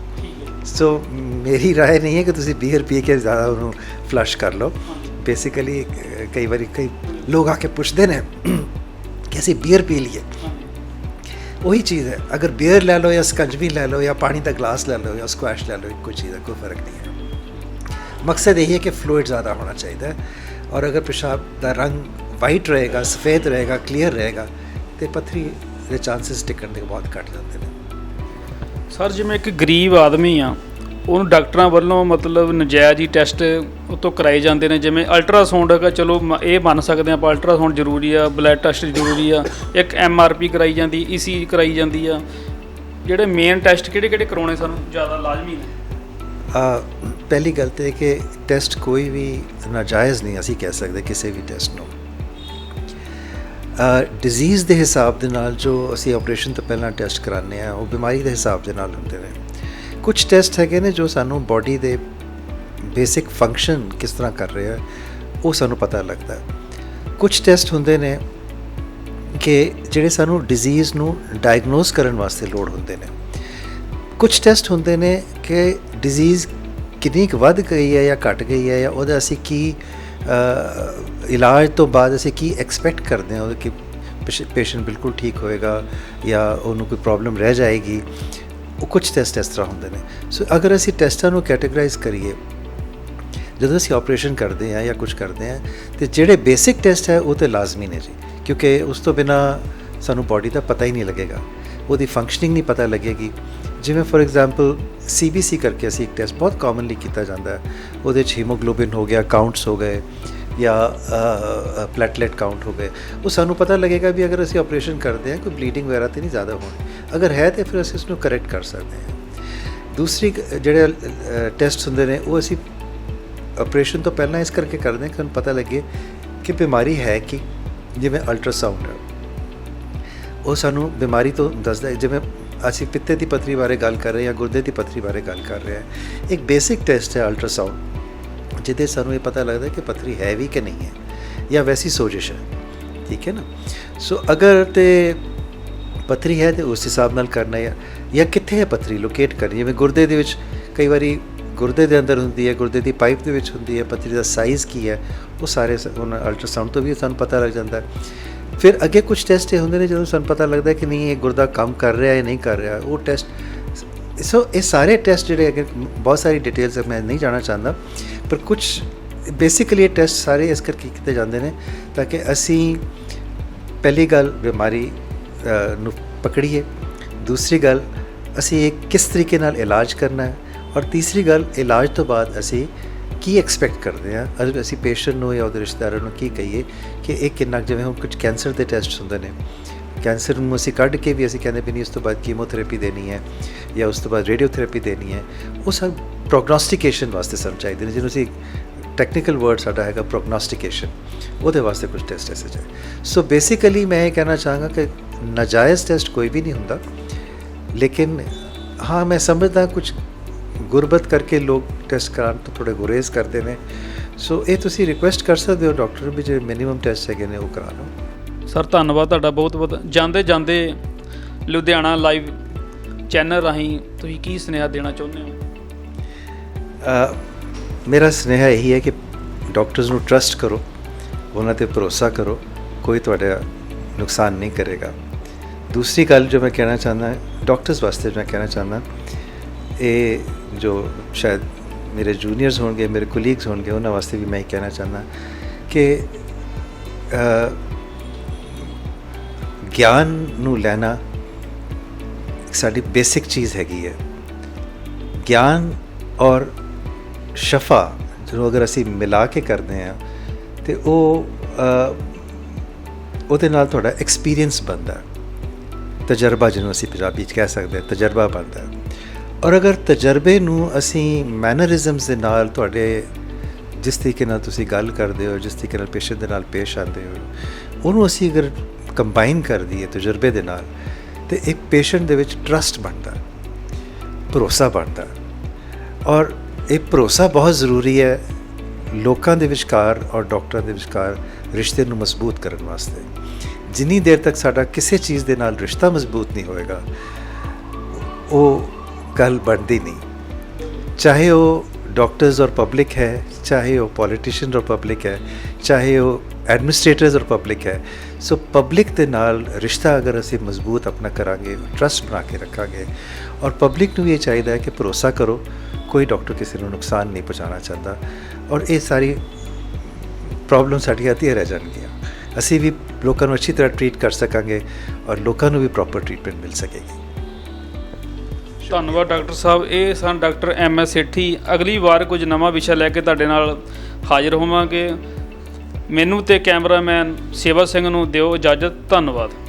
ਸੋ ਮੇਰੀ ਰਾਏ ਨਹੀਂ ਹੈ ਕਿ ਤੁਸੀਂ ਬੀਅਰ ਪੀ ਕੇ ਜ਼ਿਆਦਾ ਉਹਨੂੰ ਫਲਸ਼ ਕਰ ਲਓ। ਬੇਸਿਕਲੀ ਕਈ ਵਾਰੀ ਕਈ ਲੋਕ ਆ ਕੇ ਪੁੱਛਦੇ ਨੇ ਕਿ ਅਸੀਂ ਬੀਅਰ ਪੀ ਲਈਏ, ਉਹੀ ਚੀਜ਼ ਹੈ। ਅਗਰ ਬੀਅਰ ਲੈ ਲਓ ਜਾਂ ਸਕੰਜਵੀ ਲੈ ਲਓ ਜਾਂ ਪਾਣੀ ਦਾ ਗਲਾਸ ਲੈ ਲਓ ਜਾਂ ਸਕੁਐਸ਼ ਲੈ ਲਓ, ਇੱਕੋ ਚੀਜ਼ ਹੈ, ਕੋਈ ਫਰਕ ਨਹੀਂ ਹੈ। ਮਕਸਦ ਇਹ ਹੈ ਕਿ ਫਲੂਇਡ ਜ਼ਿਆਦਾ ਹੋਣਾ ਚਾਹੀਦਾ ਹੈ। ਔਰ ਅਗਰ ਪਿਸ਼ਾਬ ਦਾ ਰੰਗ ਵਾਈਟ ਰਹੇਗਾ, ਸਫੇਦ ਰਹੇਗਾ, ਕਲੀਅਰ ਰਹੇਗਾ ਅਤੇ ਪੱਥਰੀ ਦੇ ਚਾਂਸਸ ਟਿਕਣ ਦੇ ਬਹੁਤ ਘੱਟ ਜਾਂਦੇ ਨੇ। ਸਰ, ਜਿਵੇਂ ਇੱਕ ਗਰੀਬ ਆਦਮੀ ਆ, ਉਹਨੂੰ ਡਾਕਟਰਾਂ ਵੱਲੋਂ ਮਤਲਬ ਨਜਾਇਜ਼ ਹੀ ਟੈਸਟ ਉੱਤੋਂ ਕਰਾਏ ਜਾਂਦੇ ਨੇ, ਜਿਵੇਂ ਅਲਟਰਾਸਾਊਂਡ ਹੈਗਾ, ਚਲੋ ਇਹ ਮੰਨ ਸਕਦੇ ਆਪਾਂ ਅਲਟਰਾਸਾਊਂਡ ਜ਼ਰੂਰੀ ਆ, ਬਲੱਡ ਟੈਸਟ ਜ਼ਰੂਰੀ ਆ, ਇੱਕ MRP ਕਰਾਈ ਜਾਂਦੀ, ECG ਕਰਾਈ ਜਾਂਦੀ ਆ। ਜਿਹੜੇ ਮੇਨ ਟੈਸਟ ਕਿਹੜੇ ਕਰਾਉਣੇ ਸਾਨੂੰ ਜ਼ਿਆਦਾ ਲਾਜ਼ਮੀ ਨੇ? ਪਹਿਲੀ ਗੱਲ ਤਾਂ ਇਹ ਕਿ ਟੈਸਟ ਕੋਈ ਵੀ ਨਾਜਾਇਜ਼ ਨਹੀਂ ਅਸੀਂ ਕਹਿ ਸਕਦੇ ਕਿਸੇ ਵੀ ਟੈਸਟ ਨੂੰ। ਡਿਜ਼ੀਜ਼ ਦੇ ਹਿਸਾਬ ਦੇ ਨਾਲ ਜੋ ਅਸੀਂ ਆਪਰੇਸ਼ਨ ਤੋਂ ਪਹਿਲਾਂ ਟੈਸਟ ਕਰਾਉਂਦੇ ਹਾਂ ਉਹ ਬਿਮਾਰੀ ਦੇ ਹਿਸਾਬ ਦੇ ਨਾਲ ਹੁੰਦੇ ਨੇ। ਕੁਝ ਟੈਸਟ ਹੈਗੇ ਨੇ ਜੋ ਸਾਨੂੰ ਬਾਡੀ ਦੇ ਬੇਸਿਕ ਫੰਕਸ਼ਨ ਕਿਸ ਤਰ੍ਹਾਂ ਕਰ ਰਿਹਾ ਉਹ ਸਾਨੂੰ ਪਤਾ ਲੱਗਦਾ। ਕੁਝ ਟੈਸਟ ਹੁੰਦੇ ਨੇ ਕਿ ਜਿਹੜੇ ਸਾਨੂੰ ਡਿਜ਼ੀਜ਼ ਨੂੰ ਡਾਇਗਨੋਸ ਕਰਨ ਵਾਸਤੇ ਲੋੜ ਹੁੰਦੇ ਨੇ। ਕੁਝ ਟੈਸਟ ਹੁੰਦੇ ਨੇ ਕਿ ਡਿਜ਼ੀਜ਼ ਕਿੰਨੀ ਕੁ ਵੱਧ ਗਈ ਹੈ ਜਾਂ ਘਟ ਗਈ ਹੈ, ਜਾਂ ਉਹਦਾ ਅਸੀਂ ਕੀ ਇਲਾਜ ਤੋਂ ਬਾਅਦ ਅਸੀਂ ਕੀ ਐਕਸਪੈਕਟ ਕਰਦੇ ਹਾਂ, ਉਹਦੇ ਕਿ ਪੇਸ਼ੈਂਟ ਬਿਲਕੁਲ ਠੀਕ ਹੋਏਗਾ ਜਾਂ ਉਹਨੂੰ ਕੋਈ ਪ੍ਰੋਬਲਮ ਰਹਿ ਜਾਏਗੀ। ਉਹ ਕੁਝ ਟੈਸਟ ਇਸ ਤਰ੍ਹਾਂ ਹੁੰਦੇ ਨੇ। ਸੋ ਅਗਰ ਅਸੀਂ ਟੈਸਟਾਂ ਨੂੰ ਕੈਟੇਗਰਾਈਜ਼ ਕਰੀਏ ਜਦੋਂ ਅਸੀਂ ਆਪਰੇਸ਼ਨ ਕਰਦੇ ਹਾਂ ਜਾਂ ਕੁਝ ਕਰਦੇ ਹਾਂ, ਅਤੇ ਜਿਹੜੇ ਬੇਸਿਕ ਟੈਸਟ ਹੈ ਉਹ ਤਾਂ ਲਾਜ਼ਮੀ ਨੇ ਜੀ, ਕਿਉਂਕਿ ਉਸ ਤੋਂ ਬਿਨਾਂ ਸਾਨੂੰ ਬਾਡੀ ਦਾ ਪਤਾ ਹੀ ਨਹੀਂ ਲੱਗੇਗਾ, ਉਹਦੀ ਫੰਕਸ਼ਨਿੰਗ ਨਹੀਂ ਪਤਾ ਲੱਗੇਗੀ। ਜਿਵੇਂ ਫੋਰ ਐਗਜ਼ਾਮਪਲ CBC ਕਰਕੇ ਅਸੀਂ ਇੱਕ ਟੈਸਟ ਬਹੁਤ ਕਾਮਨਲੀ ਕੀਤਾ ਜਾਂਦਾ ਹੈ, ਉਹਦੇ 'ਚ ਹੀਮੋਗਲੋਬਿਨ ਹੋ ਗਿਆ, ਕਾਊਂਟਸ ਹੋ ਗਏ ਜਾਂ ਪਲੇਟਲੇਟ ਕਾਊਂਟ ਹੋ ਗਏ। ਉਹ ਸਾਨੂੰ ਪਤਾ ਲੱਗੇਗਾ ਵੀ ਅਗਰ ਅਸੀਂ ਆਪਰੇਸ਼ਨ ਕਰਦੇ ਹਾਂ ਕੋਈ ਬਲੀਡਿੰਗ ਵਗੈਰਾ ਤਾਂ ਨਹੀਂ ਜ਼ਿਆਦਾ ਹੋਣੀ, ਅਗਰ ਹੈ ਤਾਂ ਫਿਰ ਅਸੀਂ ਉਸਨੂੰ ਕਰੈਕਟ ਕਰ ਸਕਦੇ ਹਾਂ। ਦੂਸਰੀ ਜਿਹੜੇ ਟੈਸਟ ਹੁੰਦੇ ਨੇ ਉਹ ਅਸੀਂ ਆਪਰੇਸ਼ਨ ਤੋਂ ਪਹਿਲਾਂ ਇਸ ਕਰਕੇ ਕਰਦੇ ਹਾਂ ਕਿ ਸਾਨੂੰ ਪਤਾ ਲੱਗੇ ਕਿ ਬਿਮਾਰੀ ਹੈ ਕੀ। ਜਿਵੇਂ ਅਲਟਰਾਸਾਊਂਡ ਹੈ ਉਹ ਸਾਨੂੰ ਬਿਮਾਰੀ ਤੋਂ ਦੱਸਦਾ। ਜਿਵੇਂ ਅਸੀਂ ਪਿੱਤੇ ਦੀ ਪੱਥਰੀ ਬਾਰੇ ਗੱਲ ਕਰ ਰਹੇ ਜਾਂ ਗੁਰਦੇ ਦੀ ਪੱਥਰੀ ਬਾਰੇ ਗੱਲ ਕਰ ਰਹੇ ਹਾਂ, ਇੱਕ ਬੇਸਿਕ ਟੈਸਟ ਹੈ ਅਲਟਰਾਸਾਊਂਡ, ਜਿਹਦੇ ਸਾਨੂੰ ਇਹ ਪਤਾ ਲੱਗਦਾ ਕਿ ਪੱਥਰੀ ਹੈ ਵੀ ਕਿ ਨਹੀਂ ਹੈ ਜਾਂ ਵੈਸੀ ਸੋਜਿਸ਼ ਹੈ। ਠੀਕ ਹੈ ਨਾ। ਸੋ ਅਗਰ ਤੇ ਪੱਥਰੀ ਹੈ ਤਾਂ ਉਸ ਹਿਸਾਬ ਨਾਲ ਕਰਨਾ ਜਾਂ ਕਿੱਥੇ ਹੈ ਪੱਥਰੀ ਲੋਕੇਟ ਕਰਨੀ। ਜਿਵੇਂ ਗੁਰਦੇ ਦੇ ਵਿੱਚ ਕਈ ਵਾਰੀ ਗੁਰਦੇ ਦੇ ਅੰਦਰ ਹੁੰਦੀ ਹੈ, ਗੁਰਦੇ ਦੀ ਪਾਈਪ ਦੇ ਵਿੱਚ ਹੁੰਦੀ ਹੈ, ਪੱਥਰੀ ਦਾ ਸਾਈਜ਼ ਕੀ ਹੈ ਉਹ ਸਾਰੇ ਉਹਨਾਂ ਅਲਟਰਾਸਾਊਂਡ ਤੋਂ ਵੀ ਸਾਨੂੰ ਪਤਾ ਲੱਗ ਜਾਂਦਾ। ਫਿਰ ਅੱਗੇ ਕੁਝ ਟੈਸਟ ਇਹ ਹੁੰਦੇ ਨੇ ਜਦੋਂ ਸਾਨੂੰ ਪਤਾ ਲੱਗਦਾ ਕਿ ਨਹੀਂ ਇਹ ਗੁਰਦਾ ਕੰਮ ਕਰ ਰਿਹਾ ਜਾਂ ਨਹੀਂ ਕਰ ਰਿਹਾ, ਉਹ ਟੈਸਟ। ਸੋ ਇਹ ਸਾਰੇ ਟੈਸਟ ਜਿਹੜੇ ਅੱਗੇ ਬਹੁਤ ਸਾਰੀ ਡਿਟੇਲਸ ਮੈਂ ਨਹੀਂ ਜਾਣਾ ਚਾਹੁੰਦਾ, ਪਰ ਕੁਝ ਬੇਸਿਕਲੀ ਇਹ ਟੈਸਟ ਸਾਰੇ ਇਸ ਕਰਕੇ ਕੀਤੇ ਜਾਂਦੇ ਨੇ ਤਾਂ ਕਿ ਅਸੀਂ ਪਹਿਲੀ ਗੱਲ ਬਿਮਾਰੀ ਨੂੰ ਪਕੜੀਏ, ਦੂਸਰੀ ਗੱਲ ਅਸੀਂ ਇਹ ਕਿਸ ਤਰੀਕੇ ਨਾਲ ਇਲਾਜ ਕਰਨਾ ਹੈ, ਔਰ ਤੀਸਰੀ ਗੱਲ ਇਲਾਜ ਤੋਂ ਬਾਅਦ ਅਸੀਂ ਕੀ ਐਕਸਪੈਕਟ ਕਰਦੇ ਹਾਂ। ਅਗਰ ਅਸੀਂ ਪੇਸ਼ੈਂਟ ਨੂੰ ਜਾਂ ਉਹਦੇ ਰਿਸ਼ਤੇਦਾਰਾਂ ਨੂੰ ਕੀ ਕਹੀਏ ਕਿ ਇਹ ਕਿੰਨਾ, ਜਿਵੇਂ ਹੁਣ ਕੁਝ ਕੈਂਸਰ ਦੇ ਟੈਸਟ ਹੁੰਦੇ ਨੇ, ਕੈਂਸਰ ਨੂੰ ਅਸੀਂ ਕੱਢ ਕੇ ਵੀ ਅਸੀਂ ਕਹਿੰਦੇ ਵੀ ਨਹੀਂ ਉਸ ਤੋਂ ਬਾਅਦ ਕੀਮੋਥੈਰੇਪੀ ਦੇਣੀ ਹੈ ਜਾਂ ਉਸ ਤੋਂ ਬਾਅਦ ਰੇਡੀਓਥੈਰੇਪੀ ਦੇਣੀ ਹੈ, ਉਹ ਸਭ ਪ੍ਰੋਗਨੋਸਟੀਕੇਸ਼ਨ ਵਾਸਤੇ ਸਾਨੂੰ ਚਾਹੀਦੇ ਨੇ, ਜਿਹਨੂੰ ਅਸੀਂ ਟੈਕਨੀਕਲ ਵਰਡ ਸਾਡਾ ਹੈਗਾ ਪ੍ਰੋਗਨੋਸਟੀਕੇਸ਼ਨ, ਉਹਦੇ ਵਾਸਤੇ ਕੁਝ ਟੈਸਟ ਐਸੇ ਚਾਹੀਦੇ। ਸੋ ਬੇਸਿਕਲੀ ਮੈਂ ਇਹ ਕਹਿਣਾ ਚਾਹਾਂਗਾ ਕਿ ਨਾਜਾਇਜ਼ ਟੈਸਟ ਕੋਈ ਵੀ ਨਹੀਂ ਹੁੰਦਾ, ਲੇਕਿਨ ਹਾਂ ਮੈਂ ਸਮਝਦਾ ਕੁਝ ਗੁਰਬਤ ਕਰਕੇ ਲੋਕ ਟੈਸਟ ਕਰਾਉਣ ਤੋਂ ਥੋੜ੍ਹੇ ਗੁਰੇਜ਼ ਕਰਦੇ ਨੇ। ਸੋ ਇਹ ਤੁਸੀਂ ਰਿਕੁਐਸਟ ਕਰ ਸਕਦੇ ਹੋ ਡਾਕਟਰ ਨੂੰ ਵੀ ਜੇ ਮਿਨੀਮਮ ਟੈਸਟ ਹੈਗੇ ਨੇ ਉਹ ਕਰਾ ਲਓ। ਸਰ ਧੰਨਵਾਦ ਤੁਹਾਡਾ ਬਹੁਤ ਬਹੁਤ। ਜਾਂਦੇ ਜਾਂਦੇ ਲੁਧਿਆਣਾ ਲਾਈਵ ਚੈਨਲ ਰਾਹੀਂ ਤੁਸੀਂ ਕੀ ਸੁਨੇਹਾ ਦੇਣਾ ਚਾਹੁੰਦੇ ਹੋ? ਮੇਰਾ ਸੁਨੇਹਾ ਇਹੀ ਹੈ ਕਿ ਡਾਕਟਰਸ ਨੂੰ ਟਰਸਟ ਕਰੋ, ਉਹਨਾਂ 'ਤੇ ਭਰੋਸਾ ਕਰੋ, ਕੋਈ ਤੁਹਾਡਾ ਨੁਕਸਾਨ ਨਹੀਂ ਕਰੇਗਾ। ਦੂਸਰੀ ਗੱਲ ਜੋ ਮੈਂ ਕਹਿਣਾ ਚਾਹੁੰਦਾ ਡਾਕਟਰਸ ਵਾਸਤੇ ਮੈਂ ਕਹਿਣਾ ਚਾਹੁੰਦਾ, ਇਹ ਜੋ ਸ਼ਾਇਦ ਮੇਰੇ ਜੂਨੀਅਰਸ ਹੋਣਗੇ, ਮੇਰੇ ਕੋਲੀਗਸ ਹੋਣਗੇ, ਉਹਨਾਂ ਵਾਸਤੇ ਵੀ ਮੈਂ ਇਹ ਕਹਿਣਾ ਚਾਹੁੰਦਾ ਕਿ ਗਿਆਨ ਨੂੰ ਲੈਣਾ ਸਾਡੀ ਬੇਸਿਕ ਚੀਜ਼ ਹੈਗੀ ਹੈ। ਗਿਆਨ ਔਰ ਸ਼ਫਾ ਜਿਹਨੂੰ ਅਗਰ ਅਸੀਂ ਮਿਲਾ ਕੇ ਕਰਦੇ ਹਾਂ ਅਤੇ ਉਹਦੇ ਨਾਲ ਤੁਹਾਡਾ ਐਕਸਪੀਰੀਅੰਸ ਬਣਦਾ, ਤਜਰਬਾ ਜਿਹਨੂੰ ਅਸੀਂ ਪੰਜਾਬੀ 'ਚ ਕਹਿ ਸਕਦੇ ਹਾਂ, ਤਜਰਬਾ ਬਣਦਾ। ਔਰ ਅਗਰ ਤਜਰਬੇ ਨੂੰ ਅਸੀਂ ਮੈਨਰਿਜ਼ਮਸ ਦੇ ਨਾਲ, ਤੁਹਾਡੇ ਜਿਸ ਤਰੀਕੇ ਨਾਲ ਤੁਸੀਂ ਗੱਲ ਕਰਦੇ ਹੋ, ਜਿਸ ਤਰੀਕੇ ਨਾਲ ਪੇਸ਼ੈਂਟ ਦੇ ਨਾਲ ਪੇਸ਼ ਆਉਂਦੇ ਹੋ, ਉਹਨੂੰ ਅਸੀਂ ਅਗਰ ਕੰਬਾਈਨ ਕਰ ਦਈਏ ਤਜਰਬੇ ਦੇ ਨਾਲ, ਅਤੇ ਇੱਕ ਪੇਸ਼ੈਂਟ ਦੇ ਵਿੱਚ ਟਰਸਟ ਬਣਦਾ, ਭਰੋਸਾ ਬਣਦਾ। ਔਰ ਇਹ ਭਰੋਸਾ ਬਹੁਤ ਜ਼ਰੂਰੀ ਹੈ ਲੋਕਾਂ ਦੇ ਵਿਚਕਾਰ ਔਰ ਡਾਕਟਰਾਂ ਦੇ ਵਿਚਕਾਰ ਰਿਸ਼ਤੇ ਨੂੰ ਮਜ਼ਬੂਤ ਕਰਨ ਵਾਸਤੇ। ਜਿੰਨੀ ਦੇਰ ਤੱਕ ਸਾਡਾ ਕਿਸੇ ਚੀਜ਼ ਦੇ ਨਾਲ ਰਿਸ਼ਤਾ ਮਜ਼ਬੂਤ ਨਹੀਂ ਹੋਏਗਾ, ਉਹ ਗੱਲ ਬਣਦੀ ਨਹੀਂ। ਚਾਹੇ ਉਹ ਡਾਕਟਰਸ ਔਰ ਪਬਲਿਕ ਹੈ, ਚਾਹੇ ਉਹ ਪੋਲੀਟੀਸ਼ੀਅਨ ਔਰ ਪਬਲਿਕ ਹੈ, ਚਾਹੇ ਉਹ ਐਡਮਿਨਿਸਟ੍ਰੇਟਰਸ ਔਰ ਪਬਲਿਕ ਹੈ। ਸੋ ਪਬਲਿਕ ਦੇ ਨਾਲ ਰਿਸ਼ਤਾ ਅਗਰ ਅਸੀਂ ਮਜ਼ਬੂਤ ਆਪਣਾ ਕਰਾਂਗੇ, ਟਰਸਟ ਬਣਾ ਕੇ ਰੱਖਾਂਗੇ, ਔਰ ਪਬਲਿਕ ਨੂੰ ਵੀ ਇਹ ਚਾਹੀਦਾ ਹੈ ਕਿ ਭਰੋਸਾ ਕਰੋ, ਕੋਈ ਡਾਕਟਰ ਕਿਸੇ ਨੂੰ ਨੁਕਸਾਨ ਨਹੀਂ ਪਹੁੰਚਾਉਣਾ ਚਾਹੁੰਦਾ, ਔਰ ਇਹ ਸਾਰੀ ਪ੍ਰੋਬਲਮ ਸਾਡੀਆਂ ਅੱਧੀਆਂ ਰਹਿ ਜਾਣਗੀਆਂ। ਅਸੀਂ ਵੀ ਲੋਕਾਂ ਨੂੰ ਅੱਛੀ ਤਰ੍ਹਾਂ ਟਰੀਟ ਕਰ ਸਕਾਂਗੇ ਔਰ ਲੋਕਾਂ ਨੂੰ ਵੀ ਪ੍ਰੋਪਰ ਟਰੀਟਮੈਂਟ ਮਿਲ ਸਕੇਗੀ। ਧੰਨਵਾਦ ਡਾਕਟਰ ਸਾਹਿਬ। ਇਹ ਸਨ ਡਾਕਟਰ MS ਸੇਠੀ। ਅਗਲੀ ਵਾਰ ਕੁਝ ਨਵਾਂ ਵਿਸ਼ਾ ਲੈ ਕੇ ਤੁਹਾਡੇ ਨਾਲ ਹਾਜ਼ਰ ਹੋਵਾਂਗੇ। ਮੈਨੂੰ ਤੇ ਕੈਮਰਾਮੈਨ ਸੇਵਾ ਸਿੰਘ ਨੂੰ ਦਿਓ ਇਜਾਜ਼ਤ। ਧੰਨਵਾਦ।